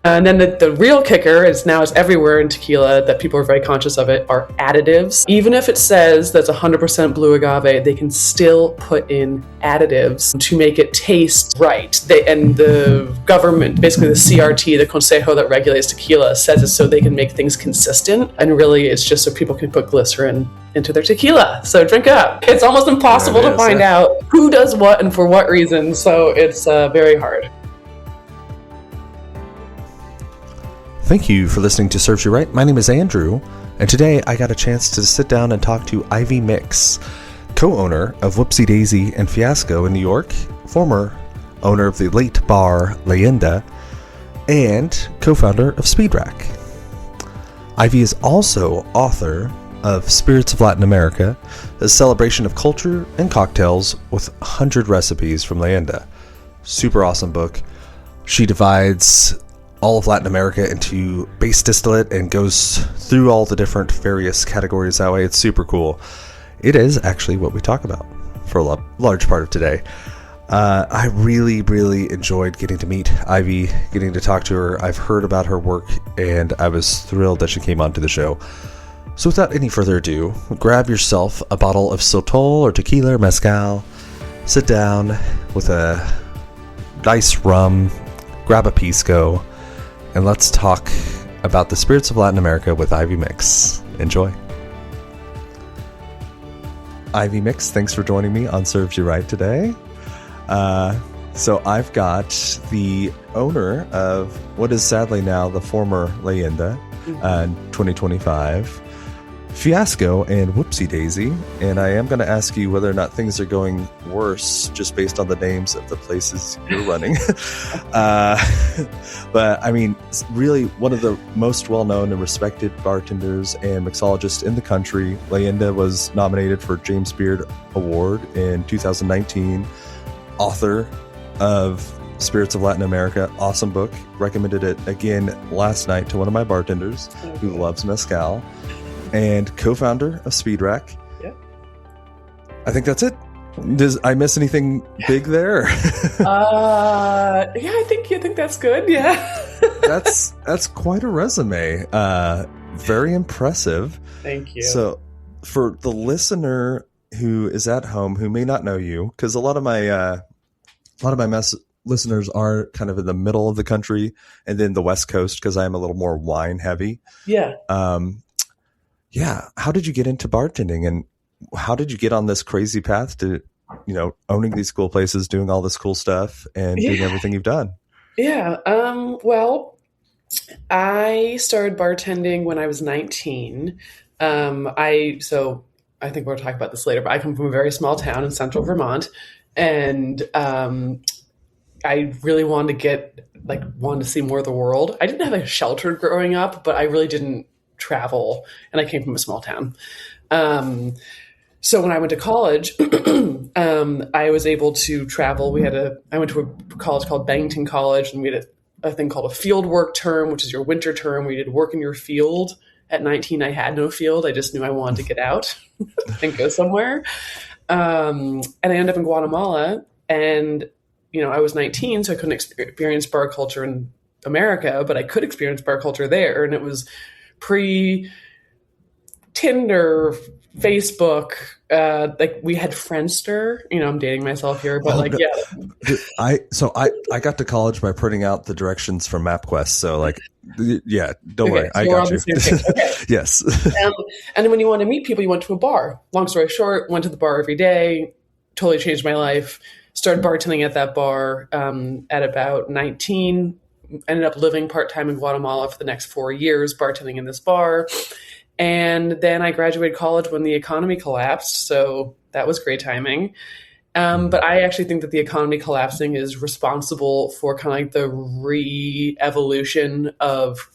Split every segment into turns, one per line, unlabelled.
And then the real kicker is now it's everywhere in tequila that people are very conscious of it are additives. Even if it says that's 100% blue agave, they can still put in additives to make it taste right. And the government, basically the CRT, the Consejo that regulates tequila, says it so they can make things consistent. And really it's just so people can put glycerin into their tequila. So drink up. It's almost impossible to find out who does what and for what reason. So it's very hard.
Thank you for listening to Serves You Right. My name is Andrew, and today I got a chance to sit down and talk to Ivy Mix, co-owner of Whoopsie Daisy and Fiasco in New York, former owner of the late bar Leyenda, and co-founder of Speed Rack. Ivy is also author of Spirits of Latin America, a celebration of culture and cocktails with 100 recipes from Leyenda. Super awesome book. She divides all of Latin America into base distillate and goes through all the different various categories that way. It's super cool. It is actually what we talk about for a large part of today. I really, really enjoyed getting to meet Ivy, getting to talk to her. I've heard about her work, and I was thrilled that she came onto the show. So without any further ado, grab yourself a bottle of Sotol or tequila or mezcal, sit down with a nice rum, grab a Pisco, and let's talk about the Spirits of Latin America with Ivy Mix. Enjoy. Ivy Mix, thanks for joining me on Serves You Right today. So I've got the owner of what is sadly now the former Leyenda, 2025, Fiasco and Whoopsie Daisy, and I am going to ask you whether or not things are going worse just based on the names of the places you're running. But I mean, really one of the most well-known and respected bartenders and mixologists in the country. Leyenda was nominated for James Beard Award in 2019. Author of Spirits of Latin America, awesome book. Recommended it again last night to one of my bartenders who loves mezcal. And co-founder of Speed Rack. Yeah. I think that's it. Does I miss anything big there?
Yeah, I think that's good. Yeah.
That's quite a resume. Very impressive.
Thank you.
So, for the listener who is at home who may not know you, because a lot of my listeners are kind of in the middle of the country and then the West Coast, because I am a little more wine heavy.
Yeah.
Yeah. How did you get into bartending, and how did you get on this crazy path to, owning these cool places, doing all this cool stuff, and doing everything you've done?
Yeah. Well, I started bartending when I was 19. I think we'll talk about this later, but I come from a very small town in central Vermont, and I really wanted to see more of the world. I didn't have a shelter growing up, but I really didn't travel, and I came from a small town. So when I went to college, I was able to travel. I went to a college called Bennington College, and we had a thing called a field work term, which is your winter term where you did work in your field. At 19, I had no field. I just knew I wanted to get out and go somewhere. And I ended up in Guatemala, and I was 19, so I couldn't experience bar culture in America, but I could experience bar culture there, and it was pre-Tinder, Facebook, we had Friendster. I'm dating myself here, but yeah.
I got to college by printing out the directions from MapQuest. So yeah, don't worry, I got you.
Okay.
Yes.
And when you want to meet people, you went to a bar. Long story short, went to the bar every day. Totally changed my life. Started bartending at that bar at about 19. Ended up living part-time in Guatemala for the next 4 years, bartending in this bar. And then I graduated college when the economy collapsed. So that was great timing. But I actually think that the economy collapsing is responsible for kind of like the re-evolution of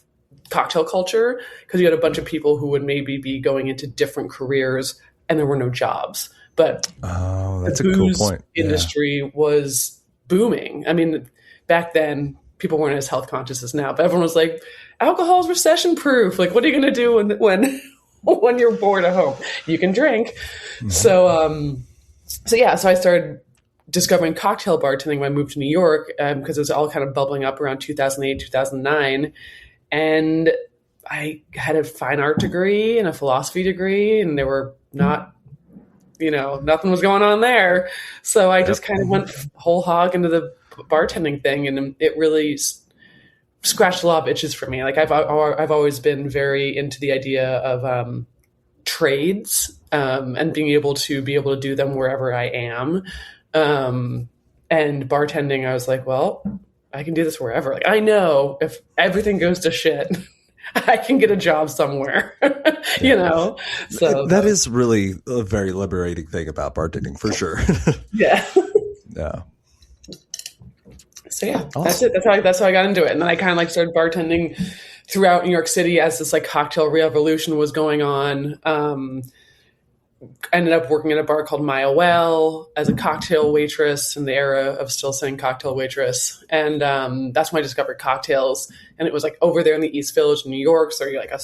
cocktail culture, because you had a bunch of people who would maybe be going into different careers and there were no jobs. But
that's a cool point.
Industry was booming. I mean, back then, people weren't as health conscious as now, but everyone was like, alcohol is recession proof. What are you going to do when you're bored at home? You can drink. Mm-hmm. So I started discovering cocktail bartending when I moved to New York, because it was all kind of bubbling up around 2008, 2009. And I had a fine art degree and a philosophy degree, and there were not, nothing was going on there. So I just kind of went whole hog into the bartending thing, and it really scratched a lot of itches for me. Like I've always been very into the idea of trades, and being able to do them wherever I am. And bartending, I was like, well, I can do this wherever. Like, I know if everything goes to shit, I can get a job somewhere, So
that is really a very liberating thing about bartending, for sure.
Yeah.
Yeah.
So yeah,
awesome.
That's it. That's how I got into it. And then I kind of like started bartending throughout New York City as this like cocktail revolution was going on. Ended up working at a bar called Mile Well as a cocktail waitress in the era of still saying cocktail waitress. And that's when I discovered cocktails. And it was like over there in the East Village in New York. So you're like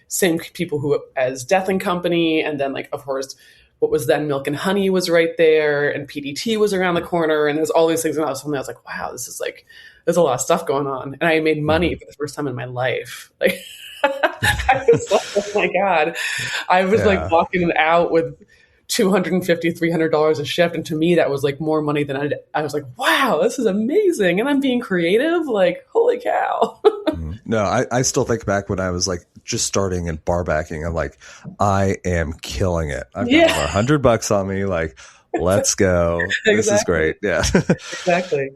same people who as Death and Company. And then like, of course, what was then Milk and Honey was right there. And PDT was around the corner. And there's all these things. And I was like, wow, this is like, there's a lot of stuff going on. And I made money for the first time in my life. Like, I was like, oh my God. I was like walking out with $250, $300 a shift. And to me, that was like more money than I was like, wow, this is amazing. And I'm being creative. Like, holy cow.
No, I still think back when I was like just starting in bar backing. I'm like, I am killing it. I've got $100 on me. Like, let's go. Exactly. This is great. Yeah.
Exactly.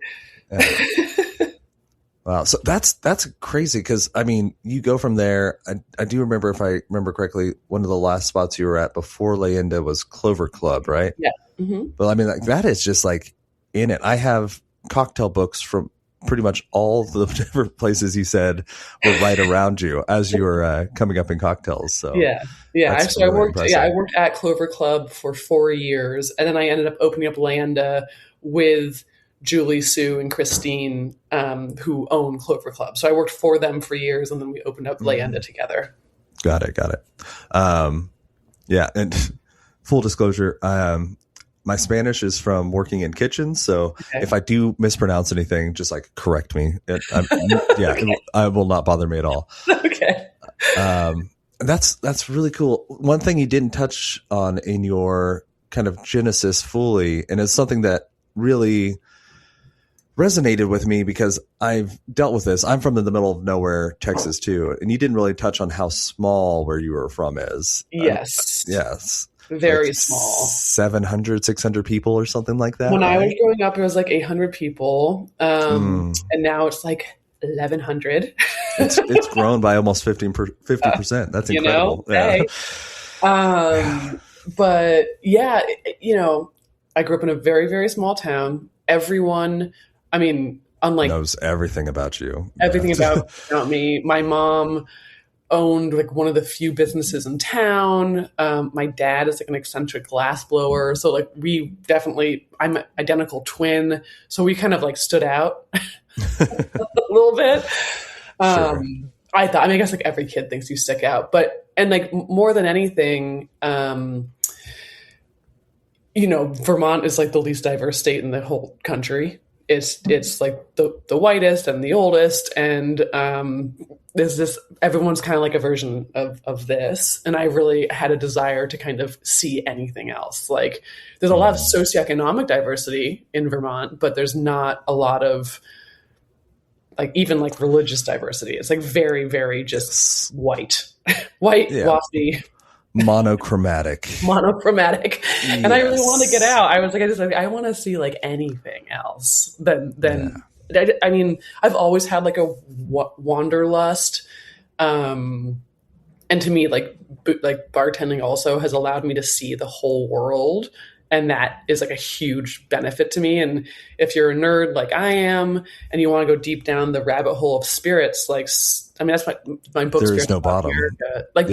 Wow. So that's crazy. Cause I mean, you go from there. I do remember, if I remember correctly, one of the last spots you were at before Leyenda was Clover Club, right?
Yeah. Mm-hmm.
But I mean, like, that is just like in it. I have cocktail books from pretty much all the different places you said were right around you as you were coming up in cocktails. So
yeah. Actually, really I worked at Clover Club for 4 years, and then I ended up opening up Leyenda with Julie, Sue, and Christine, who own Clover Club. So I worked for them for years, and then we opened up Leyenda together. Got it.
Yeah. And full disclosure, my Spanish is from working in kitchens. So if I do mispronounce anything, just like correct me. It will not bother me at all.
Okay.
That's really cool. One thing you didn't touch on in your kind of genesis fully, and it's something that really resonated with me because I've dealt with this. I'm from the middle of nowhere, Texas too. And you didn't really touch on how small where you were from is.
Yes.
Yes.
Very
like
small.
700, 600 people or something like that.
When I was growing up, it was like 800 people. And now it's like 1,100.
It's grown by almost 50%. That's incredible.
But yeah, I grew up in a very, very small town. Everyone, I mean, unlike
knows everything about you.
Everything about me. My mom owned like one of the few businesses in town. My dad is like an eccentric glass blower. So like I'm an identical twin. So we kind of like stood out a little bit.
Sure.
I guess like every kid thinks you stick out, and like more than anything, Vermont is like the least diverse state in the whole country. It's like the whitest and the oldest, and there's this, everyone's kind of like a version of this, and I really had a desire to kind of see anything else. Like there's a lot of socioeconomic diversity in Vermont, but there's not a lot of like even like religious diversity. It's like very, very just white, waspy.
Monochromatic.
Yes. And I really want to get out. I was like, I want to see like anything else than I mean, I've always had like a wanderlust. And to me, like bartending also has allowed me to see the whole world. And that is like a huge benefit to me. And if you're a nerd like I am, and you want to go deep down the rabbit hole of spirits, like, I mean, that's my book.
There is no bottom.
America. Like,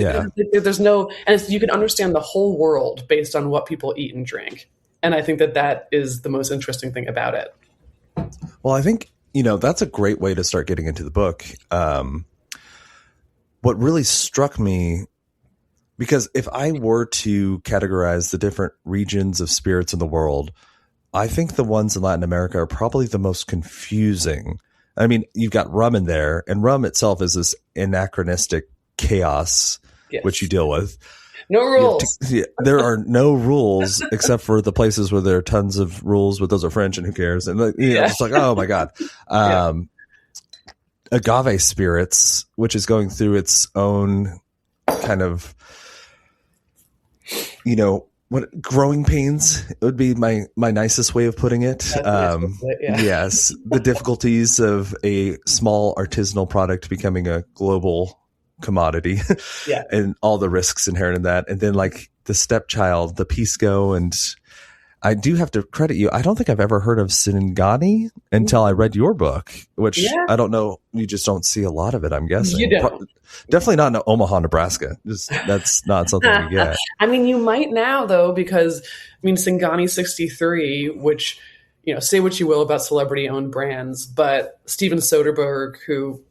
there's no, and you can understand the whole world based on what people eat and drink. And I think that is the most interesting thing about it.
Well, I think, that's a great way to start getting into the book. What really struck me, because if I were to categorize the different regions of spirits in the world, I think the ones in Latin America are probably the most confusing. I mean, you've got rum in there, and rum itself is this anachronistic chaos,
Yes.
which you deal with.
No rules.
There are no rules except for the places where there are tons of rules, but those are French, and who cares? And it's like, oh my God. Agave spirits, which is going through its own kind of, what growing pains would be my nicest way of putting it. Yes, the difficulties of a small artisanal product becoming a global commodity, and all the risks inherent in that. And then like the stepchild, the Pisco, and I do have to credit you. I don't think I've ever heard of Singani until I read your book, which I don't know. You just don't see a lot of it, I'm guessing.
You don't.
Definitely not in Omaha, Nebraska. That's not something you get.
I mean, you might now, though, because, Singani 63, which, say what you will about celebrity-owned brands, but Steven Soderbergh, who,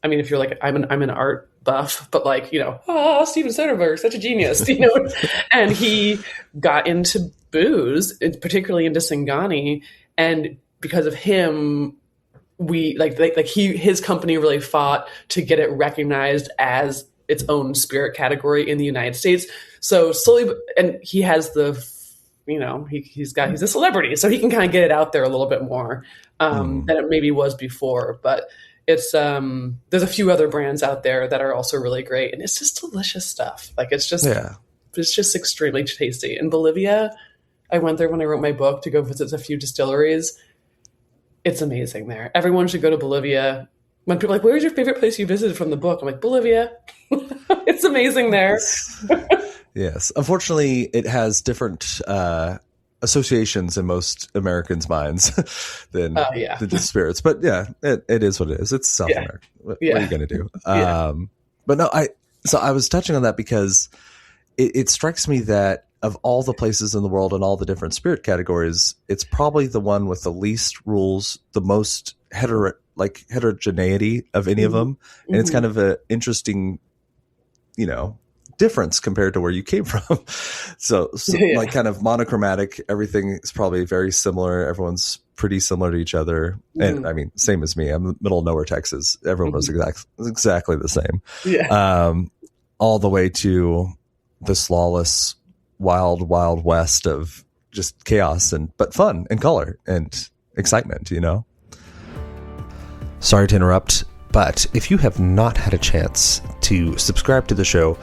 if you're like, I'm an art buff, but like, Steven Soderbergh, such a genius, and he got into booze, particularly into Singani, and because of him, we his company really fought to get it recognized as its own spirit category in the United States. So slowly, and he has he's a celebrity, so he can kind of get it out there a little bit more than it maybe was before. But it's there's a few other brands out there that are also really great, and it's just delicious stuff. Like it's just extremely tasty. In Bolivia, I went there when I wrote my book to go visit a few distilleries. It's amazing there. Everyone should go to Bolivia. When people are like, where's your favorite place you visited from the book? I'm like, Bolivia. It's amazing there.
Yes. Unfortunately, it has different associations in most Americans' minds than the spirits. But yeah, it is what it is. It's South America. What are you going to do? But no, I was touching on that because it strikes me that of all the places in the world and all the different spirit categories, it's probably the one with the least rules, the most heterogeneity of any of them. And it's kind of an interesting, difference compared to where you came from. So like kind of monochromatic, everything is probably very similar. Everyone's pretty similar to each other. And same as me. I'm in the middle of nowhere, Texas. Everyone was exactly the same. Yeah. All the way to the slawless, wild west of just chaos but fun and color and excitement, Sorry to interrupt, but if you have not had a chance to subscribe to the show,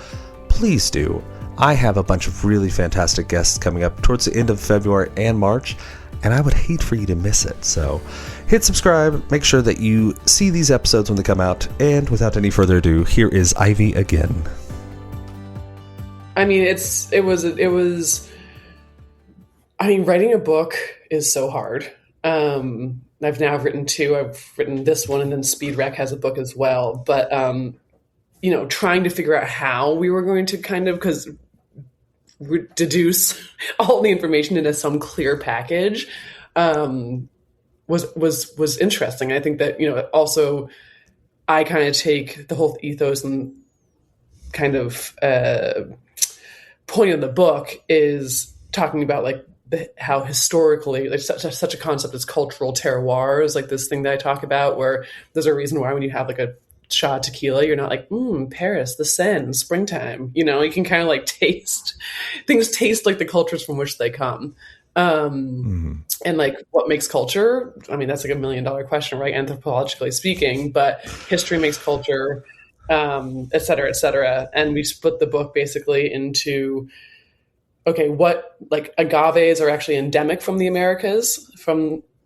please do. I have a bunch of really fantastic guests coming up towards the end of February and March, and I would hate for you to miss it. So hit subscribe, make sure that you see these episodes when they come out, and without any further ado, here is Ivy again.
Writing a book is so hard. I've now written two. I've written this one, and then Speed Rec has a book as well. But, trying to figure out how we were going to kind of, because deduce all the information into some clear package was interesting. I think that, also I kind of take the whole ethos and kind of point of the book is talking about like how historically like such a concept as cultural terroirs, like this thing that I talk about where there's a reason why when you have like a shot of tequila, you're not like, Paris, the Seine, springtime. You can kind of like taste like the cultures from which they come. And like what makes culture? That's like $1 million question, right? Anthropologically speaking, but history makes culture, et cetera, et cetera. And we split the book basically into, okay, what like agaves are actually endemic from the Americas,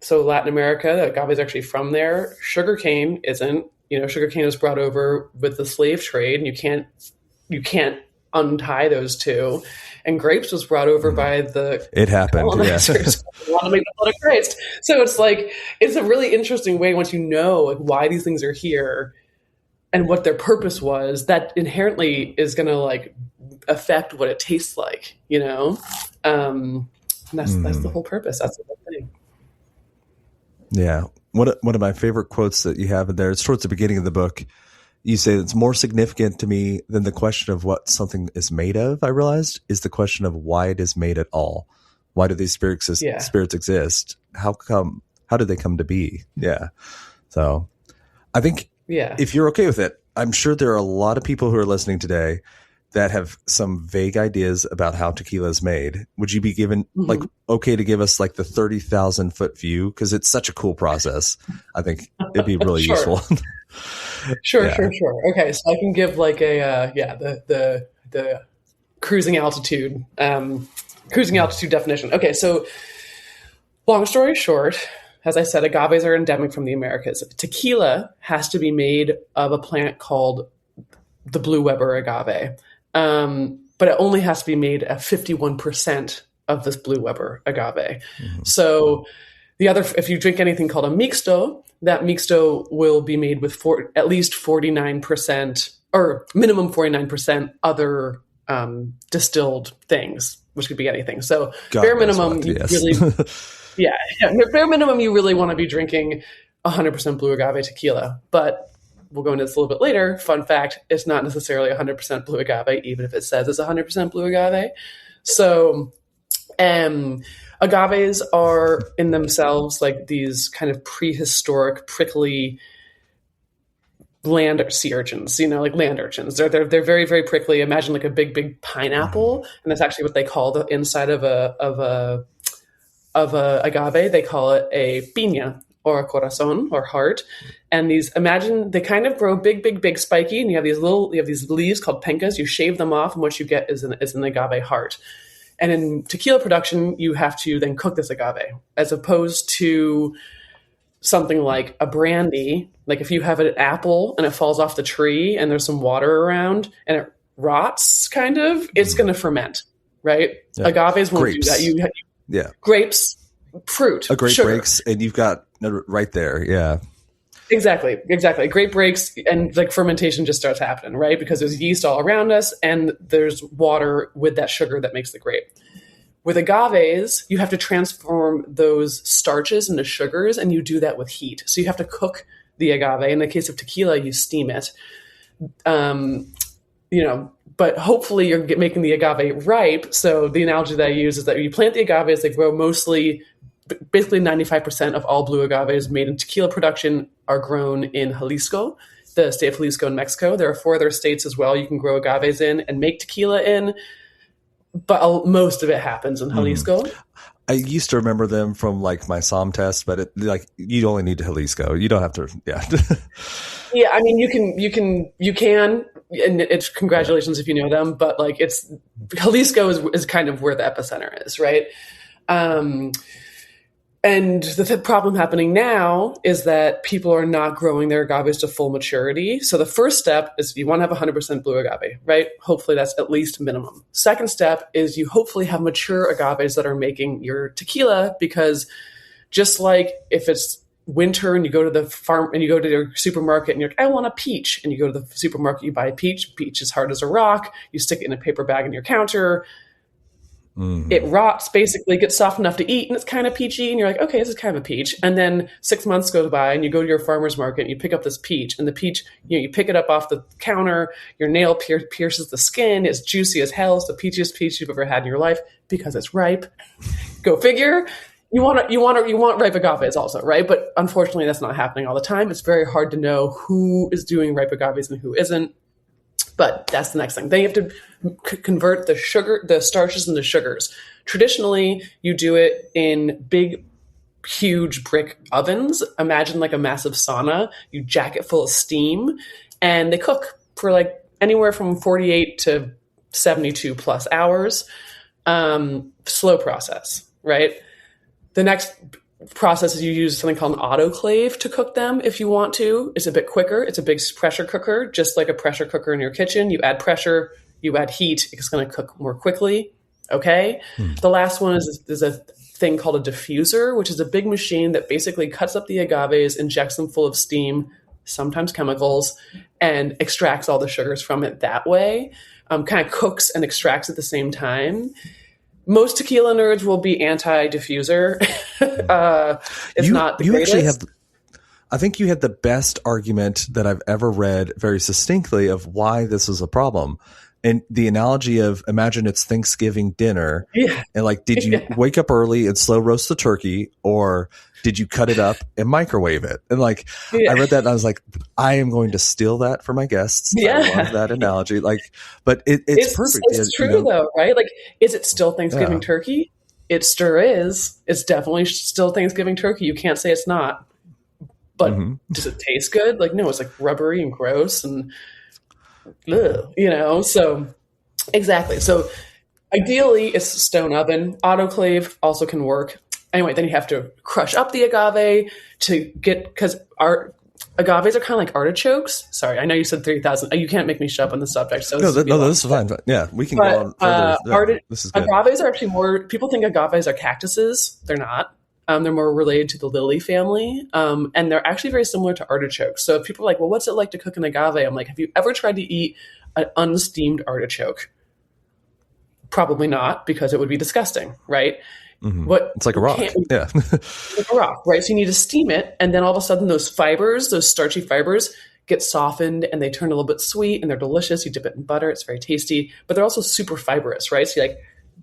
so Latin America, agave is actually from there. Sugarcane isn't. Sugarcane was brought over with the slave trade, and you can't untie those two. And grapes was brought over by the
it happened.
Colonizers. Yeah. Want to make the blood of Christ. So it's like it's a really interesting way once you know like why these things are here and what their purpose was. That inherently is going to like affect what it tastes like. That's the whole purpose. That's the whole thing.
Yeah. One of my favorite quotes that you have in there, it's towards the beginning of the book. You say it's more significant to me than the question of what something is made of, I realized, is the question of why it is made at all. Why do these
Yeah.
spirits exist? How did they come to be? Yeah. So I think
Yeah.
if you're okay with it, I'm sure there are a lot of people who are listening today that have some vague ideas about how tequila is made. Would you be okay to give us like the 30,000 foot view? Cause it's such a cool process. I think it'd be really
Sure.
useful.
Sure,
Yeah.
sure. Okay, so I can give like a the cruising altitude definition. Okay, so long story short, as I said, agaves are endemic from the Americas. Tequila has to be made of a plant called the blue Weber agave, but it only has to be made of 51% of this blue Weber agave. So the other, if you drink anything called a mixto, that mixto will be made with at least 49% or minimum 49% other distilled things, which could be anything. So
God
bare
knows
minimum,
what,
you
yes.
really, bare minimum, you really want to be drinking 100% blue agave tequila. But we'll go into this a little bit later. Fun fact, it's not necessarily 100% blue agave, even if it says it's 100% blue agave. So agaves are in themselves like these kind of prehistoric, prickly sea urchins, like land urchins. They're very, very prickly. Imagine like a big pineapple, and that's actually what they call the inside of a agave. They call it a piña or a corazón or heart. And imagine they kind of grow big, spiky, and you have these leaves called pencas. You shave them off, and what you get is an agave heart. And in tequila production, you have to then cook this agave, as opposed to something like a brandy. Like if you have an apple and it falls off the tree and there's some water around and it rots, kind of, it's going to ferment, right?
Yeah.
Agaves won't
Grapes.
do that.
Yeah.
Grapes, fruit,
A grape
sugar.
breaks, and you've got right there. Yeah.
Exactly. Grape breaks, and like fermentation just starts happening, right? Because there's yeast all around us and there's water with that sugar that makes the grape. With agaves, you have to transform those starches into sugars, and you do that with heat. So you have to cook the agave. In the case of tequila, you steam it. But hopefully you're making the agave ripe. So the analogy that I use is that you plant the agaves, they grow basically 95% of all blue agaves made in tequila production are grown in Jalisco, the state of Jalisco in Mexico. There are 4 other states as well you can grow agaves in and make tequila in, but most of it happens in Jalisco.
I used to remember them from like my SOM test, but you only need Jalisco. You don't have to. Yeah.
Yeah. I mean, you can, and it's congratulations if you know them, but like Jalisco is kind of where the epicenter is. Right. And the problem happening now is that people are not growing their agaves to full maturity. So the first step is you want to have 100% blue agave, right? Hopefully that's at least minimum. Second step is you hopefully have mature agaves that are making your tequila, because just like if it's winter and you go to the farm and you go to your supermarket and you're like, I want a peach. And you go to the supermarket, you buy a peach. Peach is hard as a rock. You stick it in a paper bag on your counter. It rots, basically, gets soft enough to eat, and it's kind of peachy, and you're like, okay, this is kind of a peach. And then 6 months goes by, and you go to your farmer's market, and you pick up this peach, and the peach, you pick it up off the counter, your nail pierces the skin, it's juicy as hell, it's the peachiest peach you've ever had in your life, because it's ripe. Go figure. You want ripe agaves also, right? But unfortunately, that's not happening all the time. It's very hard to know who is doing ripe agaves and who isn't. But that's the next thing. Then you have to convert the starches into sugars. Traditionally, you do it in big, huge brick ovens. Imagine like a massive sauna. You jack it full of steam, and they cook for like anywhere from 48 to 72 plus hours. Slow process, right? The next process is you use something called an autoclave to cook them if you want to. It's a bit quicker. It's a big pressure cooker, just like a pressure cooker in your kitchen. You add pressure, you add heat, it's going to cook more quickly. Okay? The last one is a thing called a diffuser, which is a big machine that basically cuts up the agaves, injects them full of steam, sometimes chemicals, and extracts all the sugars from it that way. Kind of cooks and extracts at the same time. Most tequila nerds will be anti-diffuser. It's not the greatest.
Actually I think you had the best argument that I've ever read very succinctly of why this is a problem. And the analogy of imagine it's Thanksgiving dinner,
Yeah.
and like, did you wake up early and slow roast the turkey, or did you cut it up and microwave it? And like, I read that and I was like, I am going to steal that for my guests.
Yeah.
I love that analogy. Like, but it's perfect.
It's true though, right? Like, is it still Thanksgiving turkey? It sure is. It's definitely still Thanksgiving turkey. You can't say it's not. But does it taste good? Like, no, it's like rubbery and gross and, ugh, so exactly. So ideally it's stone oven. Autoclave also can work. Anyway, then you have to crush up the agave to get, because our agaves are kind of like artichokes. Sorry, I know you said 3,000. You can't make me shut up on the subject. So
this is fine. Yeah, we can go on further. This is good.
Agaves are actually more, people think agaves are cactuses. They're not. They're more related to the lily family. And they're actually very similar to artichokes. So if people are like, well, what's it like to cook an agave? I'm like, have you ever tried to eat an unsteamed artichoke? Probably not, because it would be disgusting, right?
It's like a rock. Yeah.
Like a rock, right? So you need to steam it. And then all of a sudden those fibers, those starchy fibers, get softened and they turn a little bit sweet and they're delicious. You dip it in butter. It's very tasty. But they're also super fibrous, right? So you like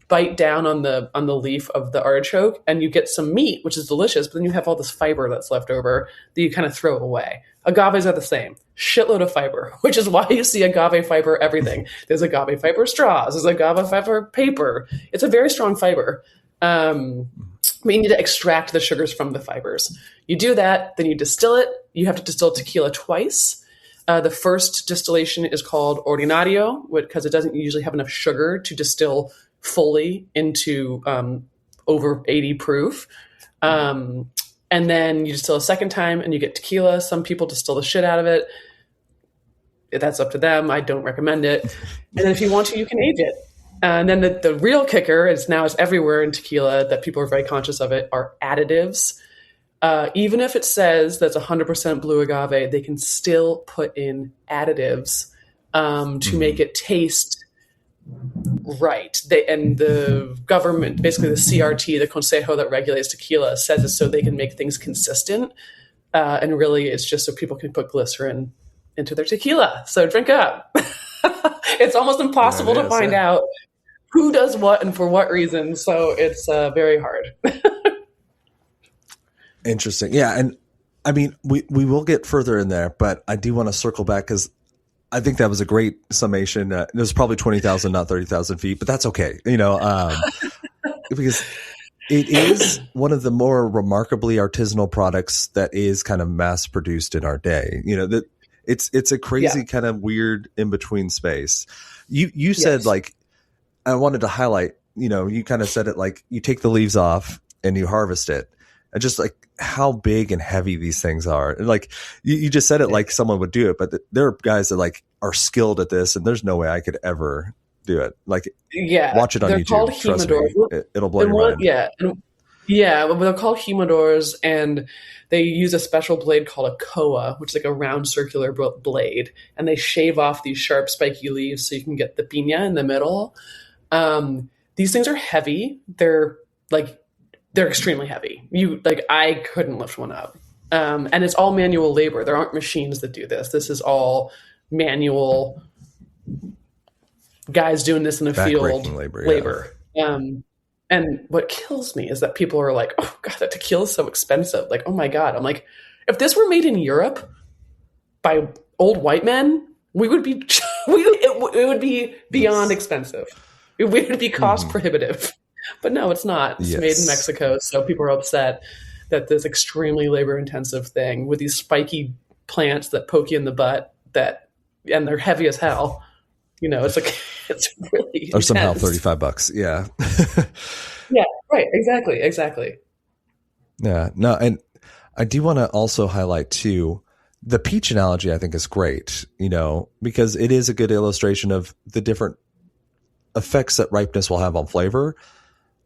bite down on the leaf of the artichoke and you get some meat, which is delicious, but then you have all this fiber that's left over that you kind of throw away. Agaves are the same. Shitload of fiber, which is why you see agave fiber everything. There's agave fiber straws. There's agave fiber paper. It's a very strong fiber. But you need to extract the sugars from the fibers. You do that, then you distill it. You have to distill tequila twice. The first distillation is called ordinario because it doesn't usually have enough sugar to distill fully into over 80 proof. And then you distill a second time and you get tequila. Some people distill the shit out of it. That's up to them. I don't recommend it. And then if you want to, you can age it. And then the real kicker is now it's everywhere in tequila that people are very conscious of it are additives. Even if it says that's 100% blue agave, they can still put in additives to make it taste right. And the government, basically the CRT, the Consejo that regulates tequila, says it so they can make things consistent. And really it's just so people can put glycerin into their tequila. So drink up. It's almost impossible to find out who does what and for what reason. So it's very hard.
Interesting. Yeah. And I mean, we will get further in there, but I do want to circle back because I think that was a great summation. It was probably 20,000, not 30,000 feet, but that's okay. Because it is one of the more remarkably artisanal products that is kind of mass produced in our day. That it's a crazy kind of weird in between space. You said like, I wanted to highlight, you kind of said it like you take the leaves off and you harvest it. And just like how big and heavy these things are. And like you just said it like someone would do it, but there are guys that like are skilled at this and there's no way I could ever do it. Like watch it on YouTube. Called trust me, it'll blow your mind.
Yeah. Well, they're called humidors and they use a special blade called a koa, which is like a round circular blade. And they shave off these sharp spiky leaves so you can get the piña in the middle. These things are heavy. They're extremely heavy. I couldn't lift one up. And it's all manual labor. There aren't machines that do this. This is all manual guys doing this in the field labor. And what kills me is that people are like, oh God, that tequila is so expensive. Like, oh my God. I'm like, if this were made in Europe by old white men, it would be beyond expensive. It would be cost prohibitive. But no, it's not. It's made in Mexico. So people are upset that this extremely labor intensive thing with these spiky plants that poke you in the butt and they're heavy as hell. It's like, it's really
or somehow $35. Yeah.
Yeah. Right. Exactly.
Yeah. No. And I do want to also highlight too, the peach analogy I think is great, because it is a good illustration of the different effects that ripeness will have on flavor.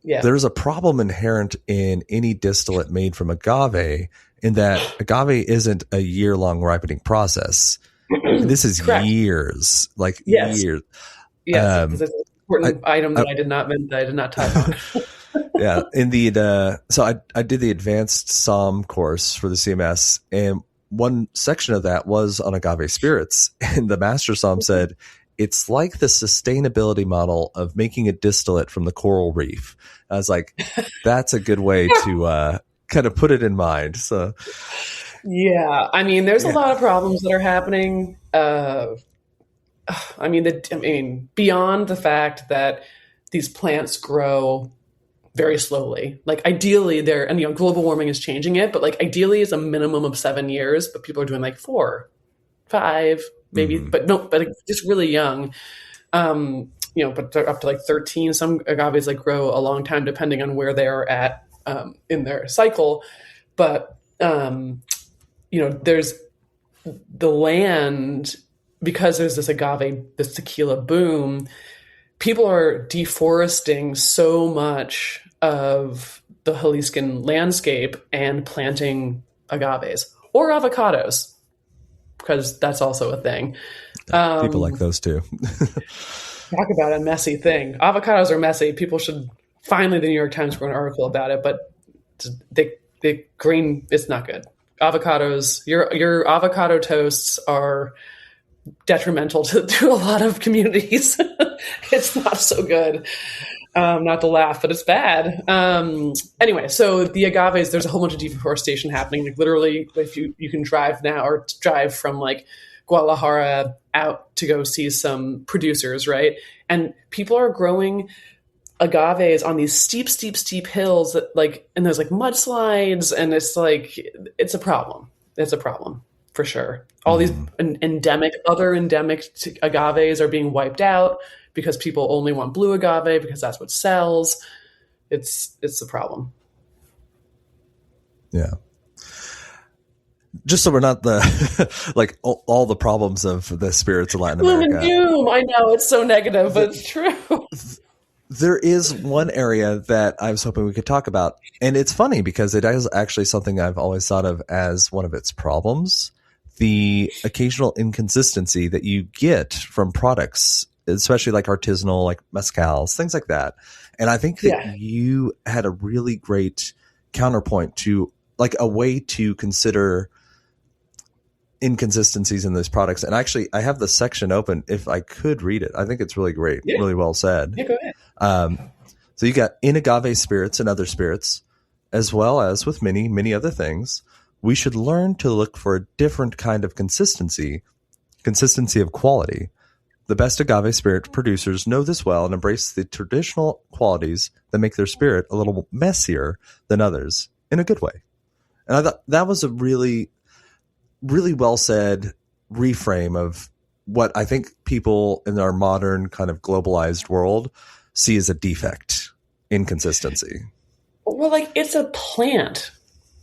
Yeah. There's a problem inherent in any distillate made from agave in that agave isn't a year-long ripening process. This is years, years.
Yes, it's an important item that I did not touch on.
Yeah, indeed. So I did the advanced SOM course for the CMS, and one section of that was on agave spirits. And the master SOM said, it's like the sustainability model of making a distillate from the coral reef. I was like, that's a good way to kind of put it in mind. So,
Yeah, I mean, there's a
yeah.
lot of problems that are happening. Beyond the fact that these plants grow very slowly. Like ideally, and global warming is changing it, but like ideally, is a minimum of 7 years. But people are doing like 4, 5, maybe,
Mm-hmm.
but no, but like, just really young. But they're up to like 13. Some agaves like grow a long time depending on where they are at in their cycle. But there's the land, because there's this agave, this tequila boom. People are deforesting so much of the Jaliscan landscape and planting agaves or avocados, because that's also a thing.
People like those too.
Talk about a messy thing. Avocados are messy. People should finally, the New York Times wrote an article about it, but the green, it's not good. Avocados, your avocado toasts are detrimental to a lot of communities. It's not so good. Not to laugh, but it's bad. Anyway, so the agaves, there's a whole bunch of deforestation happening. Like literally, if you can drive now or drive from like Guadalajara out to go see some producers, right? And people are growing agaves on these steep hills that and there's like mudslides, and it's a problem. It's a problem for sure. All these other endemic agaves are being wiped out because people only want blue agave because that's what sells. It's a problem.
Yeah. Just so we're not the like all the problems of the spirits of Latin
Gloom
America.
and doom. I know it's so negative, but it's true.
There is one area that I was hoping we could talk about, and it's funny because it is actually something I've always thought of as one of its problems: the occasional inconsistency that you get from products, especially like artisanal, like mezcals, things like that. And I think that you had a really great counterpoint to like a way to consider inconsistencies in those products. And actually, I have the section open if I could read it. I think it's really great, really well said.
Yeah, go ahead.
So you got in agave spirits and other spirits, as well as with many, many other things, we should learn to look for a different kind of consistency of quality. The best agave spirit producers know this well and embrace the traditional qualities that make their spirit a little messier than others in a good way. And I thought that was a really, really well said reframe of what I think people in our modern kind of globalized world see as a defect, inconsistency.
Well, like it's a plant,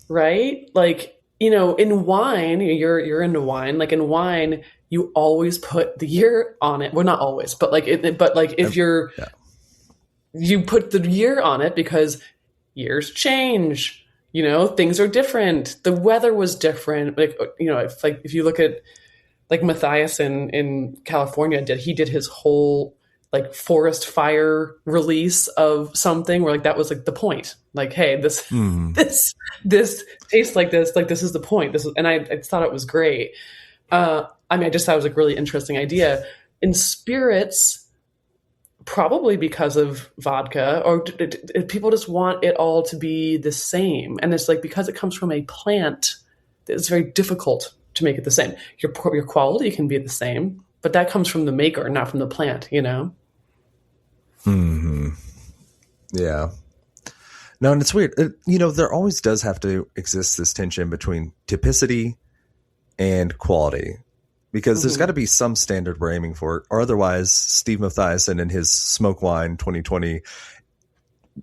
right? Like, in wine, you're into wine. Like in wine, you always put the year on it. Well, not always, but if you put the year on it because years change. Things are different. The weather was different. If you look at like Matthias in California, he did his whole like forest fire release of something where like that was like the point. Like, hey, this tastes like this. Like this is the point. And I thought it was great. I just thought it was a really interesting idea. In spirits, probably because of vodka, or people just want it all to be the same. And it's like, because it comes from a plant, it's very difficult to make it the same. Your quality can be the same, but that comes from the maker, not from the plant,
Mm-hmm. Yeah. No, and it's weird. There always does have to exist this tension between typicity and quality, because there's got to be some standard we're aiming for, or otherwise Steve Mathiasen and his Smoke Wine 2020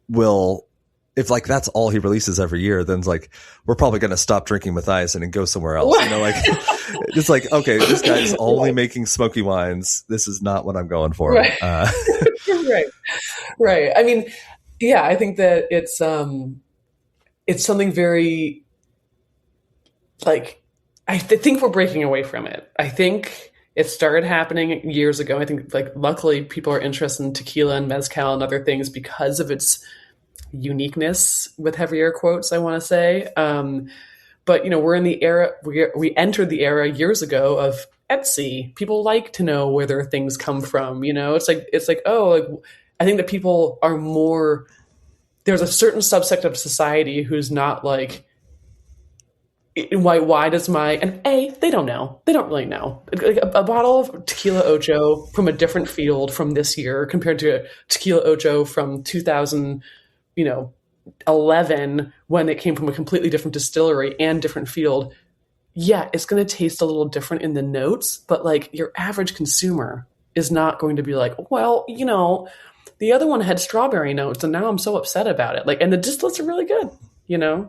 will, if like that's all he releases every year, then it's like we're probably going to stop drinking Mathiasen and go somewhere else. It's like, okay, this guy's only making smoky wines. This is not what I'm going for.
Right. Right. I mean, yeah, I think that it's something very like, I think we're breaking away from it. I think it started happening years ago. I think like luckily people are interested in tequila and mezcal and other things because of its uniqueness, with heavy air quotes, I want to say. But we're in the era, we entered the era years ago of Etsy. People like to know where their things come from. It's like, oh, like, I think that people are more, there's a certain subsect of society who's not like, why does they don't know. They don't really know. Like a bottle of tequila ocho from a different field from this year compared to a tequila ocho from 2011 when it came from a completely different distillery and different field. Yeah, it's going to taste a little different in the notes, but like your average consumer is not going to be like, well, the other one had strawberry notes and now I'm so upset about it. Like, and the distillates are really good,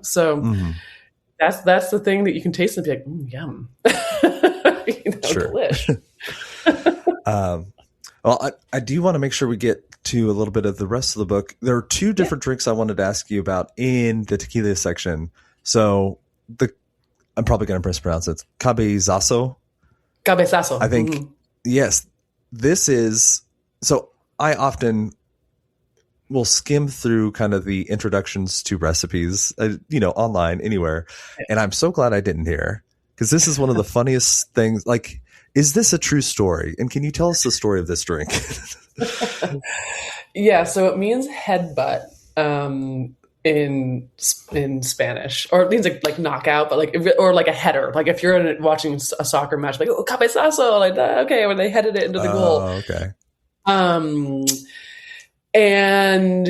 so that's the thing that you can taste and be like, yum.
Sure.
Delish.
Well, I do want to make sure we get to a little bit of the rest of the book. There are two different drinks I wanted to ask you about in the tequila section. So I'm probably going to mispronounce it. Cabezazo. I think, yes, this is, so I often will skim through kind of the introductions to recipes, online, anywhere. And I'm so glad I didn't here, because this is one of the funniest things. Like, is this a true story? And can you tell us the story of this drink?
Yeah. So it means headbutt in Spanish, or it means like knockout, but or like a header. Like if you're watching a soccer match, like, oh, cabezazo, like that. Okay. When they headed it into the goal.
Okay.
And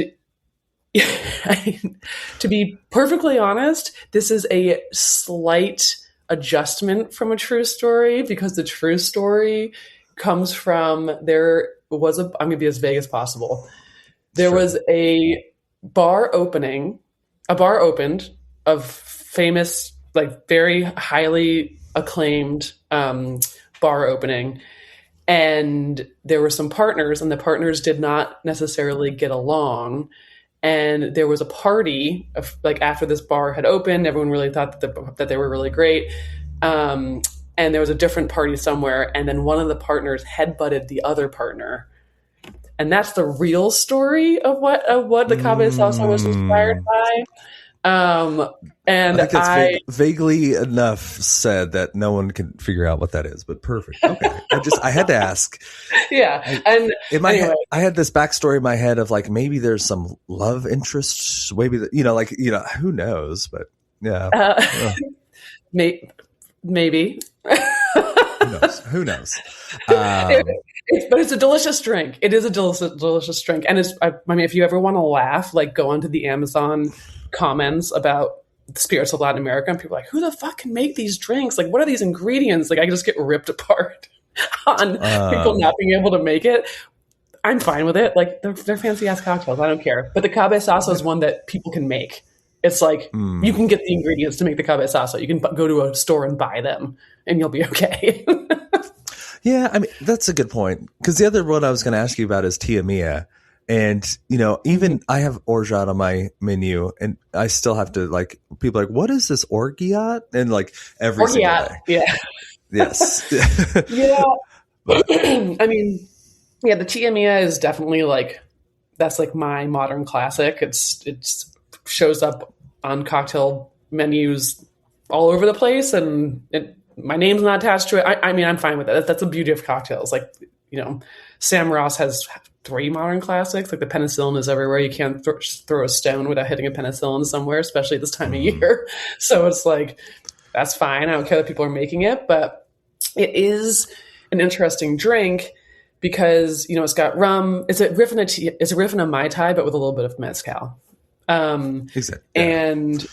to be perfectly honest, this is a slight adjustment from a true story, because the true story comes from I'm going to be as vague as possible. There was a bar opened of famous, like very highly acclaimed bar opening. And there were some partners, and the partners did not necessarily get along. And there was a party after this bar had opened. Everyone really thought that they were really great. And there was a different party somewhere. And then one of the partners headbutted the other partner. And that's the real story of what the cabezazo was inspired by. And
I think that's vaguely enough said that no one can figure out what that is, but perfect. Okay. I had to ask.
Yeah.
I had this backstory in my head of like, maybe there's some love interest, maybe who knows, but yeah.
Maybe.
Who knows?
But it's a delicious drink. It is a delicious drink. And if you ever want to laugh, like go onto the Amazon comments about the spirits of Latin America, and people are like, who the fuck can make these drinks? Like, what are these ingredients? Like, I just get ripped apart on people not being able to make it. I'm fine with it. Like, they're fancy ass cocktails. I don't care. But the cabezazo is one that people can make. It's like, you can get the ingredients to make the cabezazo. You can go to a store and buy them, and you'll be okay.
Yeah, I mean, that's a good point. Because the other one I was going to ask you about is Tia Mia. And, even I have orgeat on my menu, and I still have to, like, people are like, what is this orgeat? And, like, every single day.
Yeah.
Yes.
Yeah. I mean, yeah, the Tia Mia is definitely, like, that's, like, my modern classic. It shows up on cocktail menus all over the place, and my name's not attached to it. I mean, I'm fine with it. That's the beauty of cocktails. Like, Sam Ross has 3 modern classics. Like the penicillin is everywhere. You can't throw a stone without hitting a penicillin somewhere, especially this time of year. So it's like, that's fine. I don't care that people are making it, but it is an interesting drink because, it's got rum. It's a riff in a Mai Tai, but with a little bit of mezcal.
Exactly.
And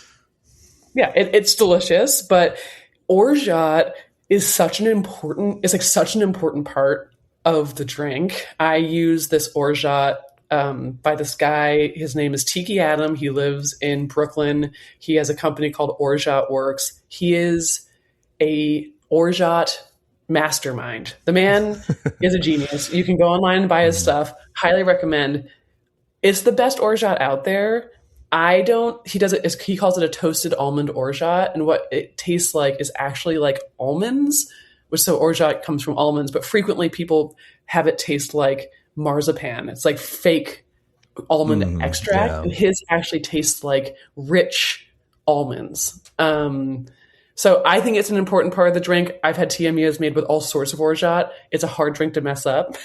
yeah, it's delicious, but orgeat is such an important part of the drink. I use this orgeat by this guy. His name is Tiki Adam. He lives in Brooklyn. He has a company called Orgeat Works. He is a orgeat mastermind. The man is a genius. You can go online and buy his stuff. Highly recommend. It's the best orgeat out there. He calls it a toasted almond orgeat, and what it tastes like is actually like almonds, which so orgeat comes from almonds, but frequently people have it taste like marzipan. It's like fake almond extract, and his actually tastes like rich almonds. So I think it's an important part of the drink. I've had tiamias made with all sorts of orgeat. It's a hard drink to mess up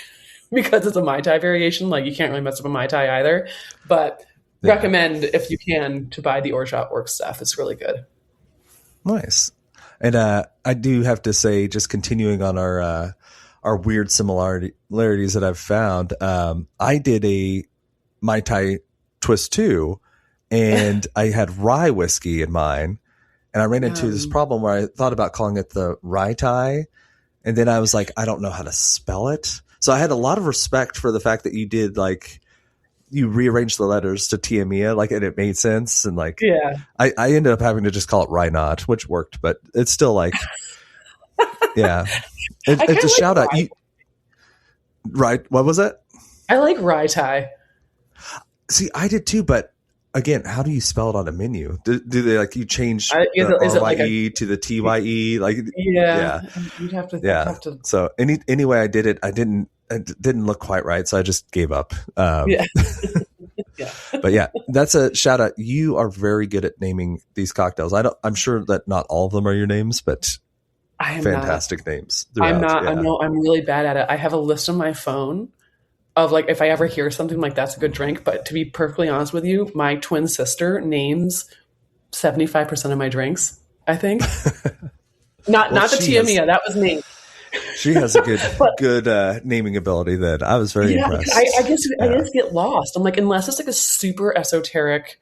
because it's a Mai Tai variation. Like you can't really mess up a Mai Tai either. But
Yeah.
recommend, if you can, to buy the orgeat work stuff. It's really good.
Nice. And I do have to say, just continuing on our weird similarities that I've found, I did a Mai Tai twist too, and I had rye whiskey in mine, and I ran into this problem where I thought about calling it the rye Tai, and then I was like, I don't know how to spell it. So I had a lot of respect for the fact that you did like you rearranged the letters to Tiamia, like, and it made sense. And like,
Yeah.
I ended up having to just call it Rye Not, which worked, but it's still like, yeah, it's a shout out. Right. What was it?
I like rye Tai.
See, I did too, but again, how do you spell it on a menu? Do they like you change
Is
the
it like
RYE to the TYE? Like,
yeah. You'd have to.
yeah.
Have to,
So anyway, I did it. It didn't look quite right, so I just gave up.
yeah. Yeah.
But yeah, that's a shout out. You are very good at naming these cocktails. I'm sure that not all of them are your names, but
I am
fantastic names.
I'm not.
Yeah.
I know I'm really bad at it. I have a list on my phone of like if I ever hear something like that's a good drink. But to be perfectly honest with you, my twin sister names 75% of my drinks. I think not the Tiamia. That was me.
She has a good naming ability. That I was very impressed.
I guess get lost. I'm like, unless it's like a super esoteric,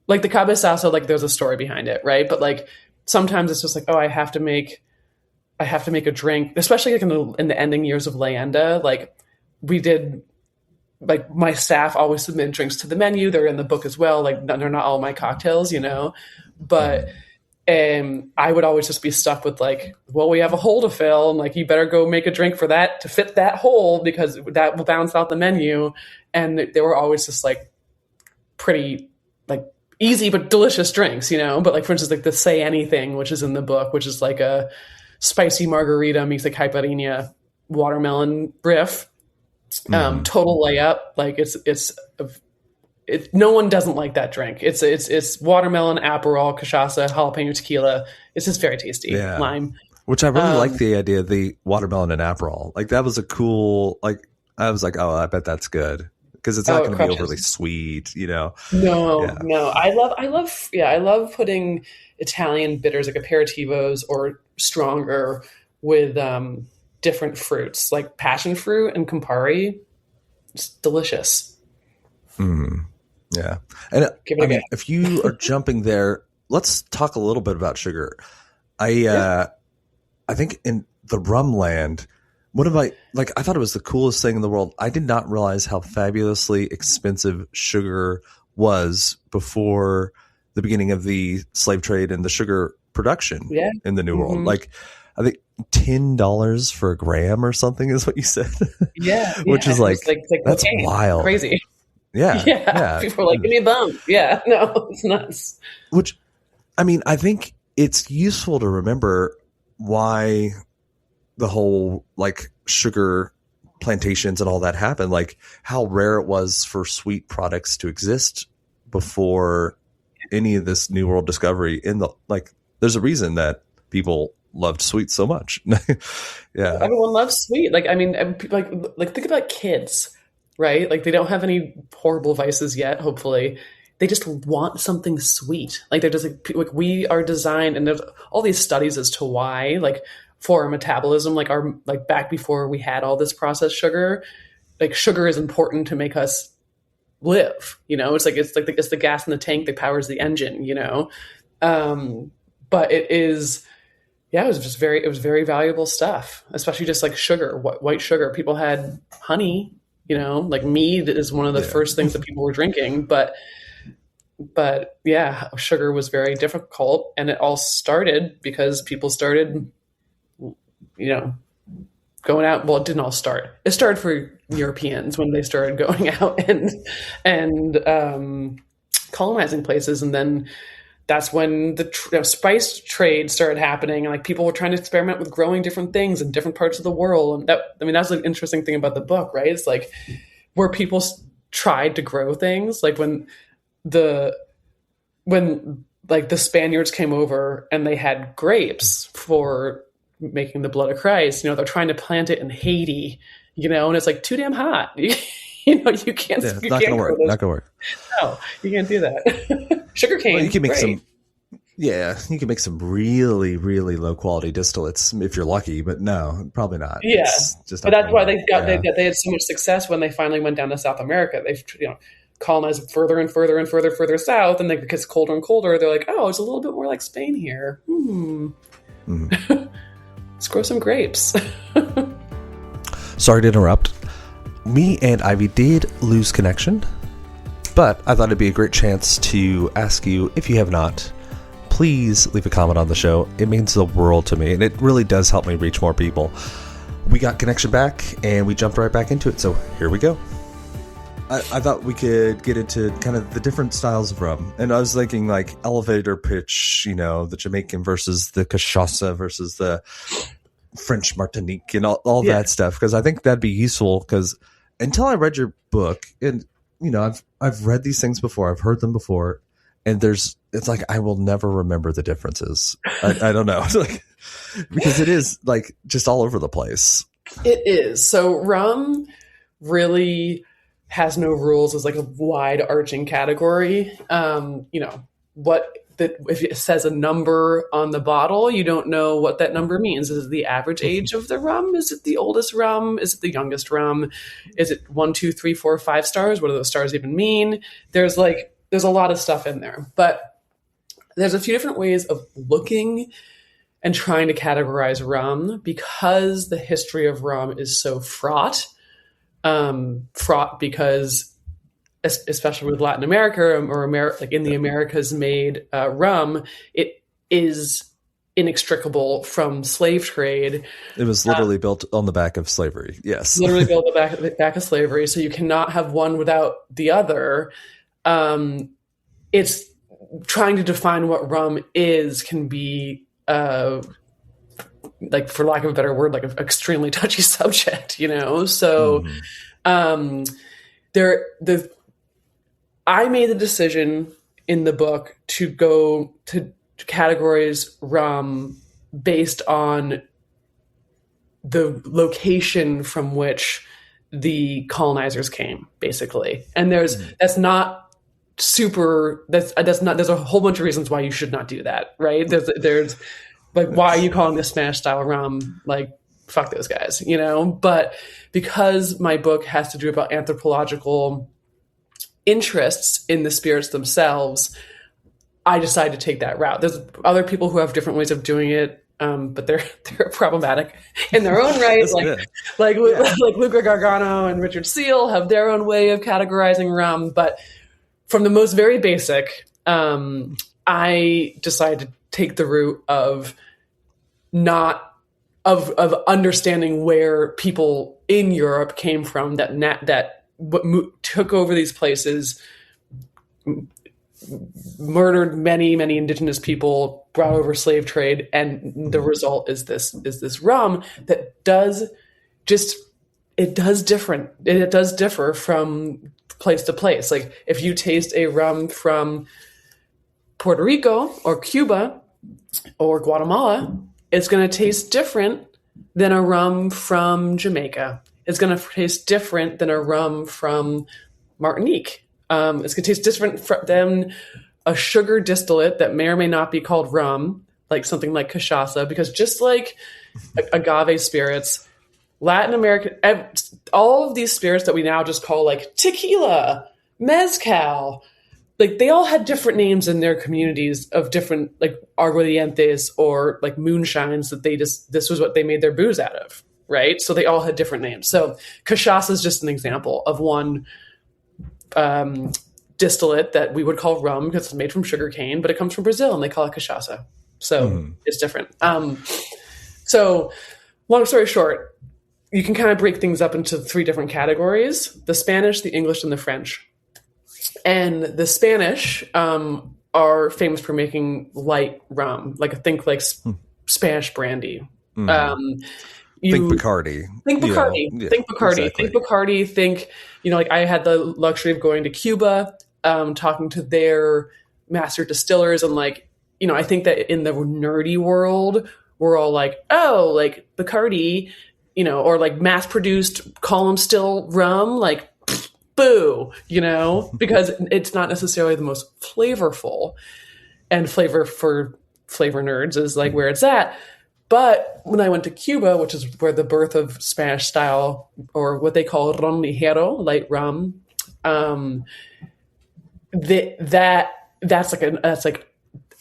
like the Cabe Sasso, like there's a story behind it, right? But like sometimes it's just like, oh, I have to make a drink, especially like in the ending years of Leyenda. Like we did, like my staff always submit drinks to the menu. They're in the book as well. Like they're not all my cocktails, but. And I would always just be stuck with like, well, we have a hole to fill, and like you better go make a drink for that to fit that hole because that will bounce out the menu. And they were always just like pretty like easy but delicious drinks, But like for instance, like the Say Anything, which is in the book, which is like a spicy margarita meets like caipirinha watermelon riff. Total layup. Like no one doesn't like that drink. It's watermelon, Aperol, cachaça, jalapeno tequila. It's just very tasty.
Yeah.
Lime.
Which I really like the idea of the watermelon and Aperol. Like that was a cool, like, I was like, oh, I bet that's good. Because it's not going to be overly sweet,
No. I love putting Italian bitters like aperitivos or stronger with different fruits like passion fruit and Campari. It's delicious.
Yeah. And if you are jumping there, let's talk a little bit about sugar. I think in the rum land, I thought it was the coolest thing in the world. I did not realize how fabulously expensive sugar was before the beginning of the slave trade and the sugar production in the New World. Like, I think $10 for a gram or something is what you said.
Yeah.
Which is like that's
cocaine.
wild.
Crazy.
Yeah.
People are like, give me a bump. Yeah. No, it's nuts.
Which, I mean, I think it's useful to remember why the whole like sugar plantations and all that happened, like how rare it was for sweet products to exist before any of this New World discovery there's a reason that people loved sweet so much. Yeah.
Everyone loves sweet. Like, I mean, like think about kids. Right? Like they don't have any horrible vices yet, hopefully. They just want something sweet. Like they're just like we are designed, and there's all these studies as to why, like for our metabolism, like back before we had all this processed sugar, like sugar is important to make us live. It's the gas in the tank that powers the engine. But it is. Yeah, it was very valuable stuff, especially just like sugar, white sugar. People had honey. Like mead is one of the first things that people were drinking, but yeah, sugar was very difficult, and it all started because people started, going out. Well, it didn't all start. It started for Europeans when they started going out and colonizing places, and then that's when the spice trade started happening, and like people were trying to experiment with growing different things in different parts of the world. And that's an interesting thing about the book, right? It's like where people tried to grow things, like when like the Spaniards came over and they had grapes for making the blood of Christ. They're trying to plant it in Haiti, and it's like too damn hot. You can't.
Yeah, it's
you
not
can't
gonna work.
grow those.
Not gonna work.
No, you can't do that. Sugarcane.
Well, you can make
great.
some. Yeah, you can make some really, really low quality distillates if you're lucky, but no, probably not.
Yeah,
It's just
but
not
that's
gonna
why
work.
they had so much success when they finally went down to South America. They've colonized further and further and further south, and then it gets colder and colder. They're like, oh, it's a little bit more like Spain here. Let's grow some grapes.
Sorry to interrupt. Me and Ivy did lose connection, but I thought it'd be a great chance to ask you, if you have not, please leave a comment on the show. It means the world to me, and it really does help me reach more people. We got connection back, and we jumped right back into it, so here we go. I thought we could get into kind of the different styles of rum, and I was thinking like elevator pitch, the Jamaican versus the cachaça versus the French Martinique and all that stuff, because I think that'd be useful, because until I read your book, and I've read these things before, I've heard them before, and it's like I will never remember the differences. I don't know. It's like, because it is like just all over the place.
It is. So rum really has no rules as like a wide arching category. If it says a number on the bottle, you don't know what that number means. Is it the average age of the rum? Is it the oldest rum? Is it the youngest rum? Is it 1, 2, 3, 4, 5 stars? What do those stars even mean? There's a lot of stuff in there, but there's a few different ways of looking and trying to categorize rum, because the history of rum is so fraught. Fraught because, especially with Latin America or like in the Americas made rum, it is inextricable from slave trade.
It was literally built on the back of slavery. Yes.
Literally built on the back of slavery. So you cannot have one without the other. It's trying to define what rum is can be, like, for lack of a better word, like an extremely touchy subject, So, I made the decision in the book to go to categorize rum based on the location from which the colonizers came, basically. And there's a whole bunch of reasons why you should not do that, right? There's like, why are you calling this Spanish style rum? Like, fuck those guys, But because my book has to do about anthropological interests in the spirits themselves, I decided to take that route. There's other people who have different ways of doing it, but they're problematic in their own right. like Luca Gargano and Richard Seale have their own way of categorizing rum. But from the most very basic, I decided to take the route of of understanding where people in Europe came from that took over these places, murdered many indigenous people, brought over slave trade, and the result is this rum that does differ from place to place. Like, if you taste a rum from Puerto Rico or Cuba or Guatemala, it's going to taste different than a rum from Jamaica. It's going to taste different than a rum from Martinique. It's going to taste different than a sugar distillate that may or may not be called rum, like something like cachaça, because just like agave spirits, Latin American, all of these spirits that we now just call like tequila, mezcal, like they all had different names in their communities of different, like aguardientes or like moonshines that this was what they made their booze out of, right? So they all had different names. So cachaça is just an example of one distillate that we would call rum because it's made from sugar cane, but it comes from Brazil and they call it cachaça. So it's different. So long story short, you can kind of break things up into 3 different categories: the Spanish, the English, and the French. And the Spanish are famous for making light rum, think Spanish brandy.
Think Bacardi.
Think Bacardi. Think Bacardi.
Exactly.
Think Bacardi. Think, like I had the luxury of going to Cuba, talking to their master distillers. And like, I think that in the nerdy world, we're all like, oh, like Bacardi, or like mass produced column still rum, like boo, because it's not necessarily the most flavorful, and flavor for flavor nerds is like where it's at. But when I went to Cuba, which is where the birth of Spanish style, or what they call ron ligero, light rum, that's like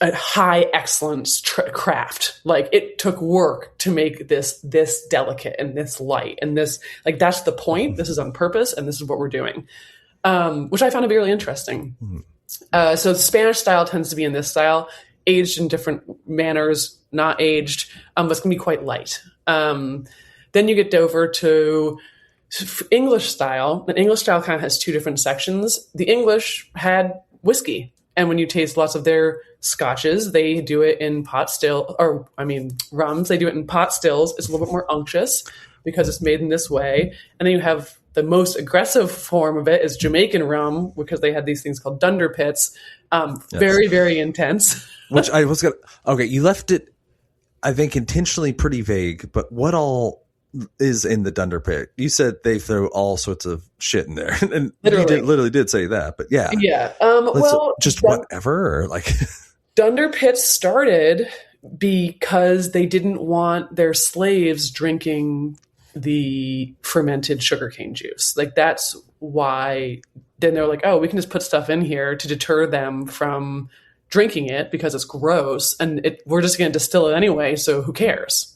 a high excellence craft. Like it took work to make this delicate and this light and this, like, that's the point. This is on purpose, and this is what we're doing, which I found to be really interesting. So Spanish style tends to be in this style, aged in different manners, not aged, but it's gonna be quite light. Then you get over to English style, and English style kind of has two different sections. The English had whiskey, and when you taste lots of their scotches, they do it in rums, they do it in pot stills. It's a little bit more unctuous because it's made in this way. And then you have the most aggressive form of it is Jamaican rum, because they had these things called dunder pits. Very, very intense.
Which I was going to, okay, you left it, I think, intentionally pretty vague, but what all is in the dunder pit? You said they throw all sorts of shit in there, and
Literally.
you literally did say that, but yeah.
Yeah.
Whatever, or like...
Dunder pits started because they didn't want their slaves drinking the fermented sugarcane juice. Like, that's why. Then they're like, oh, we can just put stuff in here to deter them from drinking it because it's gross, and we're just going to distill it anyway, so who cares?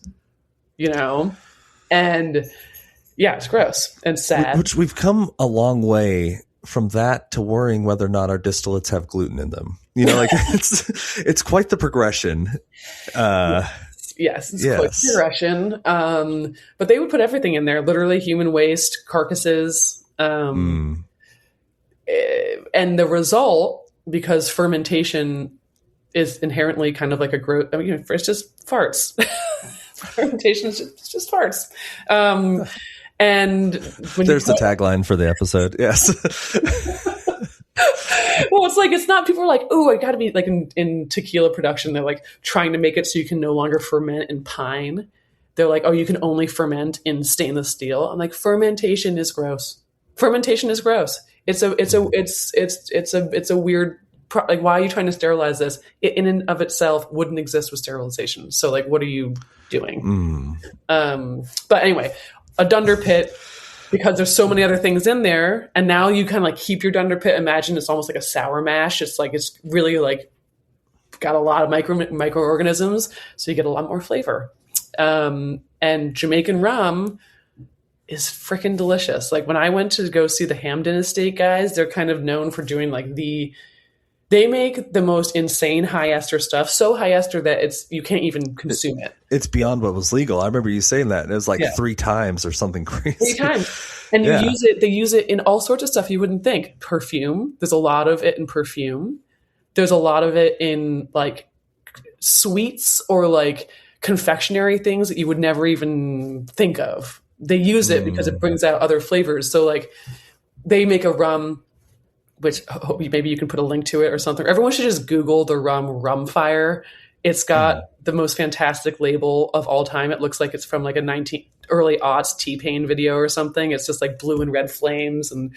And yeah, it's gross and sad.
Which we've come a long way from that to worrying whether or not our distillates have gluten in them. Like it's quite the progression.
Yes, it's quite the progression. But they would put everything in there, literally human waste, carcasses. And the result, because fermentation is inherently kind of like a growth, it's just farts. Fermentation is just farts. And
there's the tagline for the episode. Yes.
Well, it's like, it's not, people are like, oh, I gotta be like in tequila production, they're like trying to make it so you can no longer ferment in pine. They're like, oh, you can only ferment in stainless steel. I'm like, fermentation is gross. Fermentation is gross. It's a weird, like, why are you trying to sterilize this? It in and of itself wouldn't exist with sterilization. So like, what are you doing? But anyway, a dunder pit, because there's so many other things in there, and now you kind of like keep your dunder pit. Imagine it's almost like a sour mash. It's like, it's really like got a lot of microorganisms, so you get a lot more flavor. And Jamaican rum is freaking delicious. Like, when I went to go see the Hamden Estate guys, they're kind of known for doing like they make the most insane high ester stuff, so high ester that you can't even consume it.
It's beyond what was legal. I remember you saying that. And it was like 3 times or something crazy. 3
times. And they use it in all sorts of stuff you wouldn't think. Perfume. There's a lot of it in perfume. There's a lot of it in like sweets or like confectionery things that you would never even think of. They use it because it brings out other flavors. So like, they make a rum, which maybe you can put a link to it or something. Everyone should just Google the rum fire. It's got the most fantastic label of all time. It looks like it's from like a early aughts T-Pain video or something. It's just like blue and red flames, and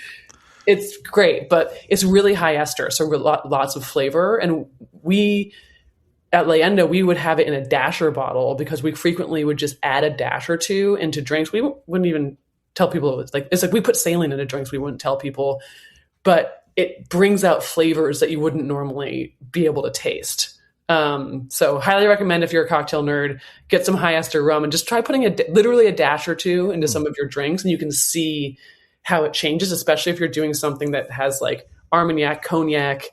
it's great, but it's really high ester, so lots of flavor. And we at Leyenda, we would have it in a dasher bottle because we frequently would just add a dash or two into drinks. We wouldn't even tell people. It's like we put saline into drinks. We wouldn't tell people, but it brings out flavors that you wouldn't normally be able to taste. So highly recommend, if you're a cocktail nerd, get some high ester rum and just try putting literally a dash or two into some of your drinks, and you can see how it changes, especially if you're doing something that has like Armagnac, cognac,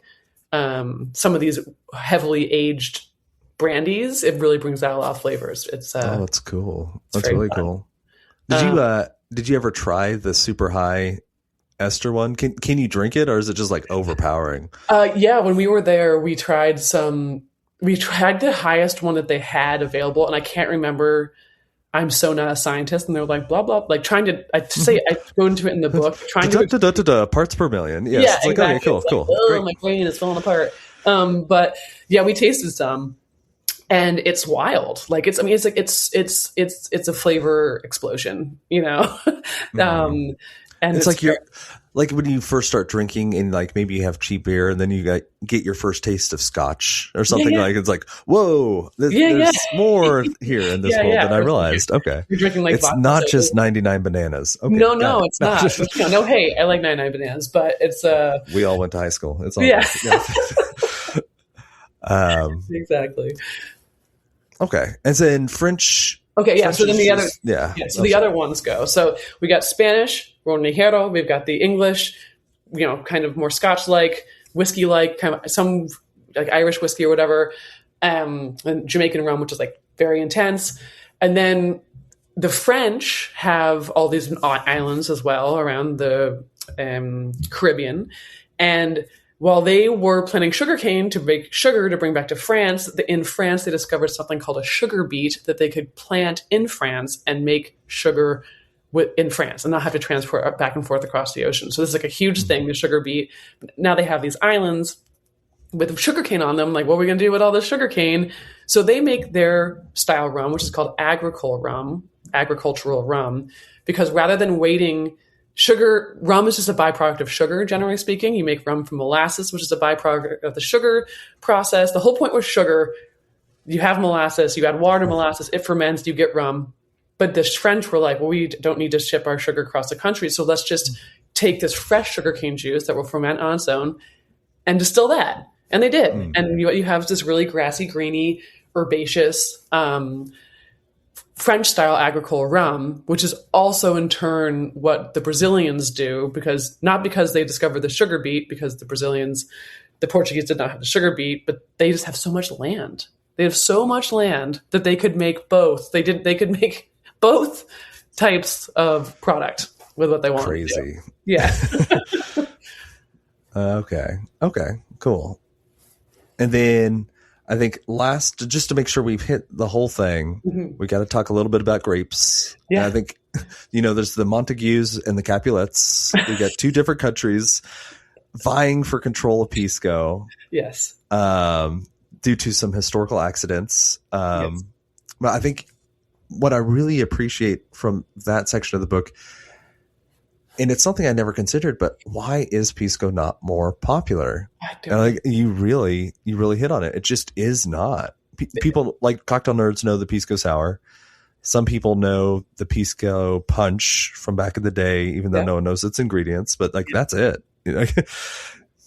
some of these heavily aged brandies. It really brings out a lot of flavors. It's
that's cool. That's really fun. Cool. Did you ever try the super high ester one? Can you drink it, or is it just like overpowering?
Yeah, when we were there, we tried the highest one that they had available, and I can't remember. I'm so not a scientist, and they're like blah blah, like trying to. I go into it in the book, trying to
parts per million. Yes,
yeah,
it's like,
exactly.
okay, cool.
Oh, my brain is falling apart. But yeah, we tasted some. And it's wild. Like it's a flavor explosion, you know?
Mm.
And
It's like you're like when you first start drinking and like maybe you have cheap beer and then you get your first taste of scotch or something.
yeah.
Like it's like, whoa, there's more here in this world than I realized. Okay.
You're drinking like
it's
vodka
not
soda.
just 99 bananas. Okay,
No, it's not. No, hey, I like 99 bananas, but it's
we all went to high school. It's all
exactly.
Okay. And then French.
Okay, yeah.
French
So then the other, So the other ones go. So we got Spanish, Ronejero. We've got the English, kind of more Scotch-like, whiskey-like, kind of some like Irish whiskey or whatever, and Jamaican rum, which is like very intense. And then the French have all these islands as well around the Caribbean, and while they were planting sugarcane to make sugar to bring back to France, in France they discovered something called a sugar beet that they could plant in France and make sugar in France and not have to transport it back and forth across the ocean. So this is like a huge thing, the sugar beet. Now they have these islands with sugarcane on them. Like, what are we going to do with all this sugarcane? So they make their style rum, which is called agricultural rum, because rather than waiting... rum is just a byproduct of sugar, generally speaking. You make rum from molasses, which is a byproduct of the sugar process. The whole point with sugar, you have molasses, you add water to molasses, it ferments, you get rum. But the French were like, well, we don't need to ship our sugar across the country, so let's just take this fresh sugarcane juice that will ferment on its own and distill that. And they did. And you have this really grassy, greeny, herbaceous French-style agricultural rum, which is also in turn what the Brazilians do, not because they discovered the sugar beet, because the Portuguese did not have the sugar beet, but they just have so much land. They have so much land that they could make both. They could make both types of product with what they want.
Crazy.
Yeah.
Okay, cool. And then I think just to make sure we've hit the whole thing, we got to talk a little bit about grapes. Yeah. And I think, there's the Montagues and the Capulets. We got two different countries vying for control of Pisco.
Yes.
Due to some historical accidents. But I think what I really appreciate from that section of the book, and it's something I never considered, but why is Pisco not more popular? And like you really hit on it. It just is not. People like cocktail nerds know the Pisco sour. Some people know the Pisco punch from back in the day, even though no one knows its ingredients. But like that's it.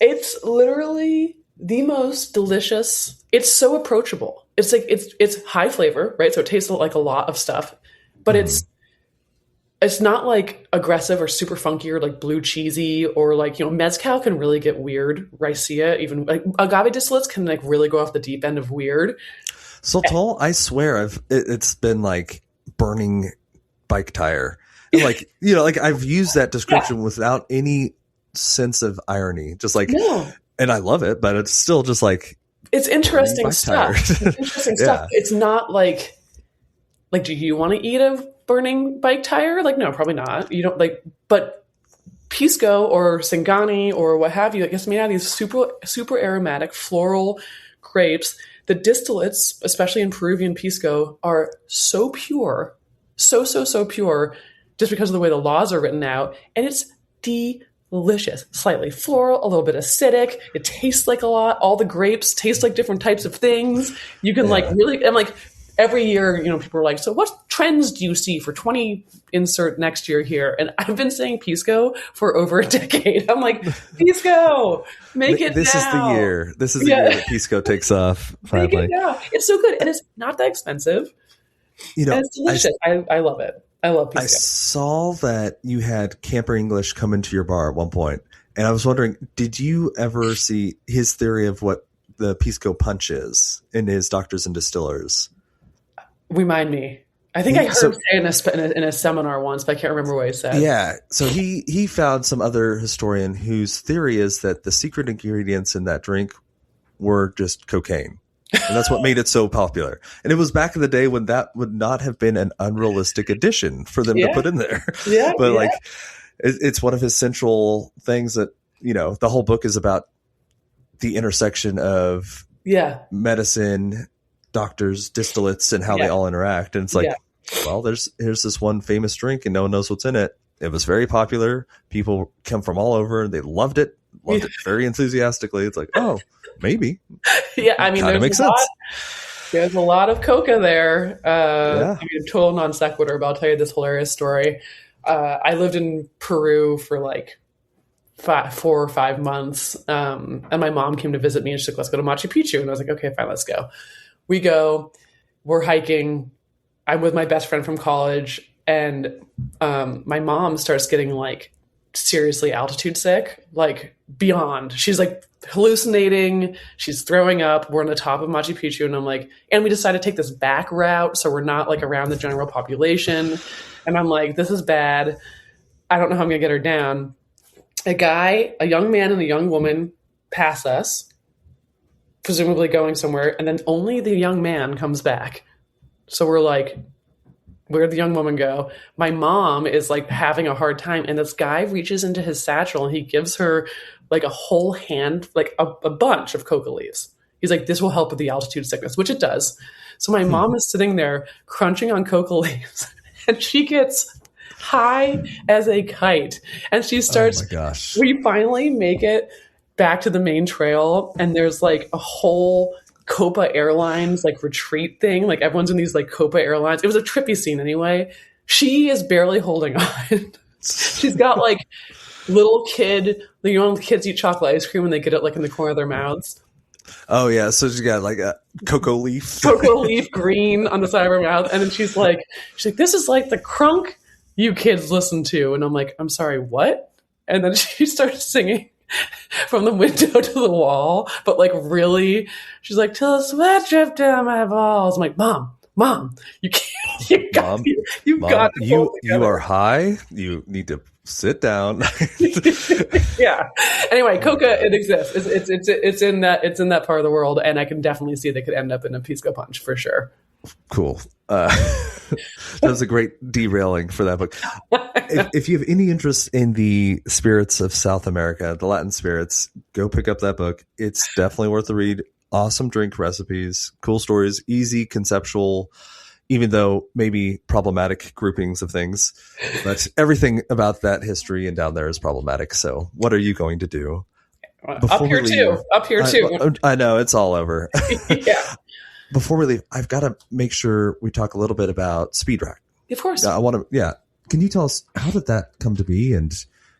It's literally the most delicious. It's so approachable. It's like it's high flavor, right? So it tastes like a lot of stuff, but it's not like aggressive or super funky or like blue cheesy or like, mezcal can really get weird. Raicilla, even like agave distillates can like really go off the deep end of weird.
Sotol, I swear it's been like burning bike tire. And like, like I've used that description without any sense of irony, just like, and I love it, but it's still just like,
it's interesting stuff. It's interesting stuff. It's not like, do you want to eat a burning bike tire? Like, no, probably not. You don't like, but Pisco or Singani or what have you, I guess, made out of these super aromatic floral grapes. The distillates, especially in Peruvian Pisco, are so pure, so pure, just because of the way the laws are written out. And it's delicious, slightly floral, a little bit acidic. It tastes like a lot. All the grapes taste like different types of things. You can like really, and like, every year, people are like, so what trends do you see for 20 insert next year here? And I've been saying Pisco for over a decade. I'm like, Pisco, make it
this
now.
Is the year. This is the year that Pisco takes off. Finally.
Make it now. It's so good. And it's not that expensive. And it's delicious. I love it. I love Pisco.
I saw that you had Camper English come into your bar at one point, and I was wondering, did you ever see his theory of what the Pisco punch is in his Doctors and Distillers?
Remind me. I think I heard him say in a seminar once, but I can't remember what he said.
Yeah. So he found some other historian whose theory is that the secret ingredients in that drink were just cocaine. And that's what made it so popular. And it was back in the day when that would not have been an unrealistic addition for them to put in there. Yeah. But like, it's one of his central things that, the whole book is about the intersection of medicine, doctors, distillates, and how they all interact. And it's like, well, here's this one famous drink and no one knows what's in it. It was very popular. People come from all over. They loved it very enthusiastically. It's like, oh, maybe.
I mean,
it makes sense.
There's a lot of coca there. I mean, total non sequitur, but I'll tell you this hilarious story. I lived in Peru for like 4 or 5 months. And my mom came to visit me and she's like, let's go to Machu Picchu. And I was like, okay, fine, let's go. We go, we're hiking. I'm with my best friend from college. And my mom starts getting like seriously altitude sick, like beyond. She's like hallucinating. She's throwing up. We're on the top of Machu Picchu. And I'm like, and we decided to take this back route. So we're not like around the general population. And I'm like, this is bad. I don't know how I'm going to get her down. A young man and a young woman pass us, presumably going somewhere. And then only the young man comes back. So we're like, where'd the young woman go? My mom is like having a hard time. And this guy reaches into his satchel and he gives her like a whole hand, like a bunch of coca leaves. He's like, this will help with the altitude sickness, which it does. So my mom is sitting there crunching on coca leaves and she gets high as a kite. And she starts,
oh my gosh.
We finally make it back to the main trail. And there's like a whole Copa Airlines like retreat thing. Like everyone's in these like Copa Airlines. It was a trippy scene anyway. She is barely holding on. She's got like little kid, you know, when kids eat chocolate ice cream when they get it like in the corner of their mouths.
Oh yeah. So she got like a cocoa leaf
green on the side of her mouth. And then she's like, this is like the crunk you kids listen to. And I'm like, I'm sorry, what? And then she starts singing from the window to the wall, but like really, she's like, till a sweat drip down my balls. I'm like, mom, you can't, you
are high. You need to sit down.
Yeah. Anyway, coca, it exists. It's in that part of the world, and I can definitely see they could end up in a Pisco punch for sure.
Cool. That was a great derailing for that book. If you have any interest in the spirits of South America, the Latin spirits, go pick up that book. It's definitely worth the read. Awesome drink recipes, cool stories, easy, conceptual, even though maybe problematic groupings of things. But everything about that history and down there is problematic. So what are you going to do?
Up here too.
I know, it's all over.
Yeah.
Before we leave, I've got to make sure we talk a little bit about Speed Rack.
Of course.
I want to, yeah. Can you tell us, how did that come to be and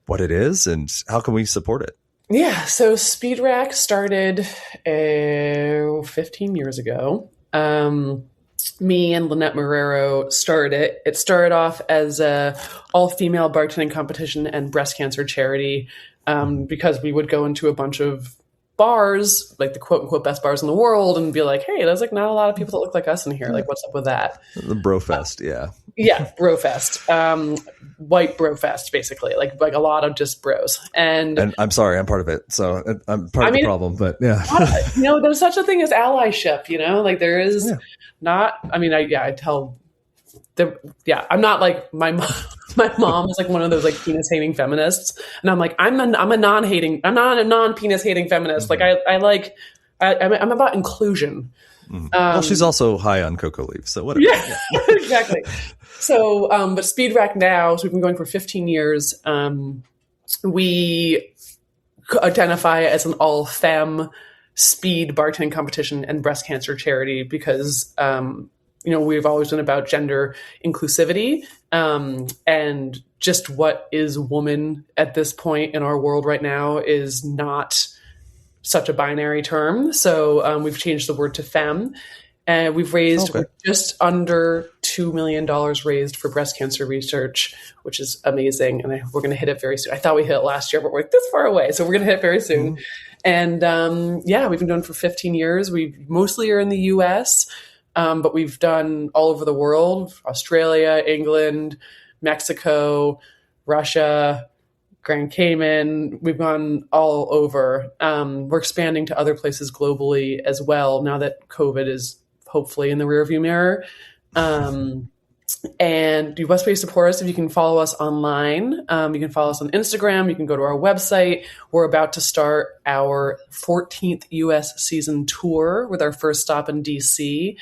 what it is and how can we support it?
Yeah. So Speed Rack started 15 years ago. Me and Lynette Marrero started it. It started off as a all-female bartending competition and breast cancer charity because we would go into a bunch of bars, like the quote-unquote best bars in the world, and be like, hey, there's like not a lot of people that look like us in here. Like, what's up with that?
The Brofest, yeah.
Yeah, Brofest. White Brofest, basically. Like a lot of just bros. And
I'm sorry, I'm part of it. So I'm part of the problem, but yeah.
There's such a thing as allyship, like there is not, I tell them, I'm not like my mom. My mom is like one of those like penis hating feminists. And I'm like, I'm not a non-penis hating feminist. Mm-hmm. Like I'm about inclusion.
Mm-hmm. Well, she's also high on cocoa leaves, so whatever.
Yeah, exactly. So, but Speed Rack now, so we've been going for 15 years. We identify as an all-femme speed bartending competition and breast cancer charity because, we've always been about gender inclusivity and just what is woman at this point in our world right now is not such a binary term. So we've changed the word to femme. And we've raised just under $2 million raised for breast cancer research, which is amazing. And we're going to hit it very soon. I thought we hit it last year, but we're like this far away. So we're going to hit it very soon. Mm-hmm. And we've been doing it for 15 years. We mostly are in the US, but we've done all over the world, Australia, England, Mexico, Russia, Grand Cayman. We've gone all over. We're expanding to other places globally as well now that COVID is hopefully in the rearview mirror. And the best way to support us, if you can follow us online, you can follow us on Instagram, you can go to our website. We're about to start our 14th US season tour with our first stop in DC.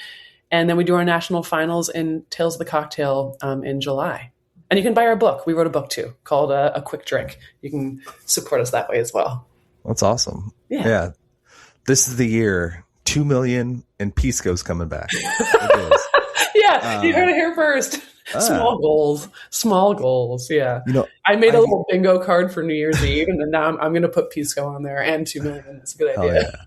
And then we do our national finals in Tales of the Cocktail in July. And you can buy our book. We wrote a book too called A Quick Drink. You can support us that way as well.
That's awesome.
Yeah.
This is the year 2 million and Pisco's coming back. It is.
Yeah, you heard it here first. Small goals. Yeah. I made a little bingo card for New Year's Eve, and then now I'm going to put Pisco on there and 2 million. It's a good idea.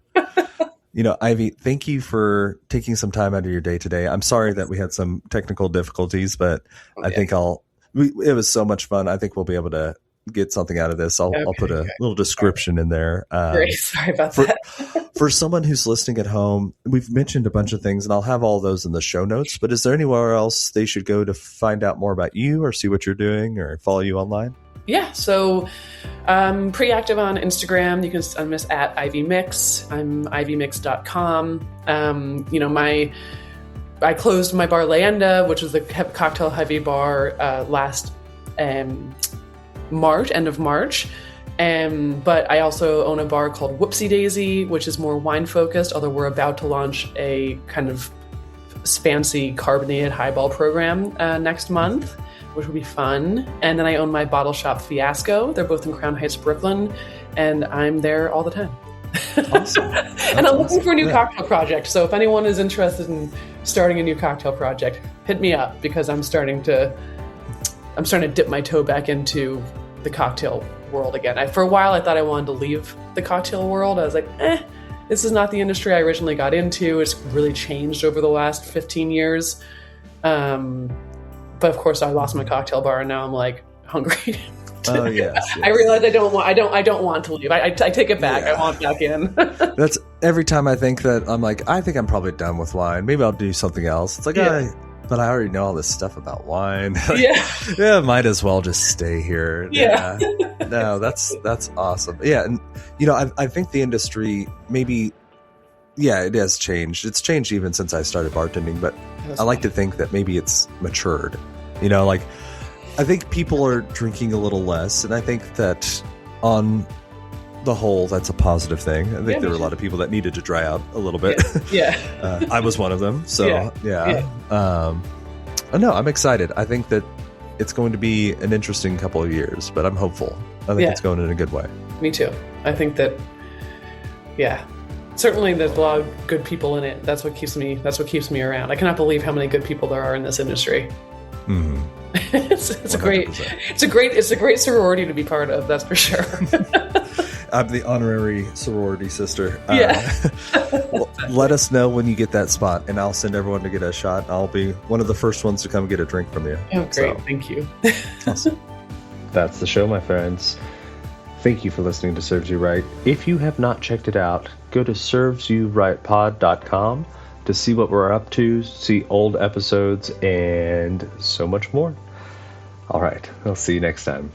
Yeah. Ivy, thank you for taking some time out of your day today. I'm sorry that we had some technical difficulties, but I think it was so much fun. I think we'll be able to get something out of this. I'll put a little description in there.
Great. Sorry about that.
For someone who's listening at home, we've mentioned a bunch of things, and I'll have all those in the show notes, but is there anywhere else they should go to find out more about you or see what you're doing or follow you online?
Yeah, so I'm pretty active on Instagram. I'm just at Ivy Mix. I'm ivymix.com. I closed my bar Leyenda, which was the cocktail heavy bar last March, end of March. But I also own a bar called Whoopsie Daisy, which is more wine focused, although we're about to launch a kind of fancy carbonated highball program next month, which will be fun. And then I own my bottle shop Fiasco. They're both in Crown Heights, Brooklyn, and I'm there all the time.
Awesome.
And I'm looking for a new cocktail project. So if anyone is interested in starting a new cocktail project, hit me up, because I'm starting to dip my toe back into the cocktail world again. For a while, I thought I wanted to leave the cocktail world. I was like, this is not the industry I originally got into. It's really changed over the last 15 years. But of course, I lost my cocktail bar, and now I'm like hungry.
Oh yes.
I realize I don't want to leave. I take it back. Yeah. I want back in.
That's every time I think that I'm like, I think I'm probably done with wine. Maybe I'll do something else. It's like, but I already know all this stuff about wine. Yeah, might as well just stay here.
Yeah.
No, that's awesome. Yeah, and I think the industry maybe, it has changed. It's changed even since I started bartending, but I like to think that maybe it's matured. I think people are drinking a little less, and I think that on the whole, that's a positive thing. I think there were a lot of people that needed to dry out a little bit.
Yeah.
I was one of them. So, no, I'm excited. I think that it's going to be an interesting couple of years, but I'm hopeful. I think it's going in a good way. Me too. I think that, certainly there's a lot of good people in it. That's what keeps me around. I cannot believe how many good people there are in this industry. Mm-hmm. It's a great sorority to be part of. That's for sure. I'm the honorary sorority sister. Let us know when you get that spot, and I'll send everyone to get a shot. I'll be one of the first ones to come get a drink from you.
Oh, great. Thank you.
Awesome. That's the show, my friends. Thank you for listening to Serves You Right. If you have not checked it out, go to servesyouRightPod.com to see what we're up to, see old episodes, and so much more. All right. I'll see you next time.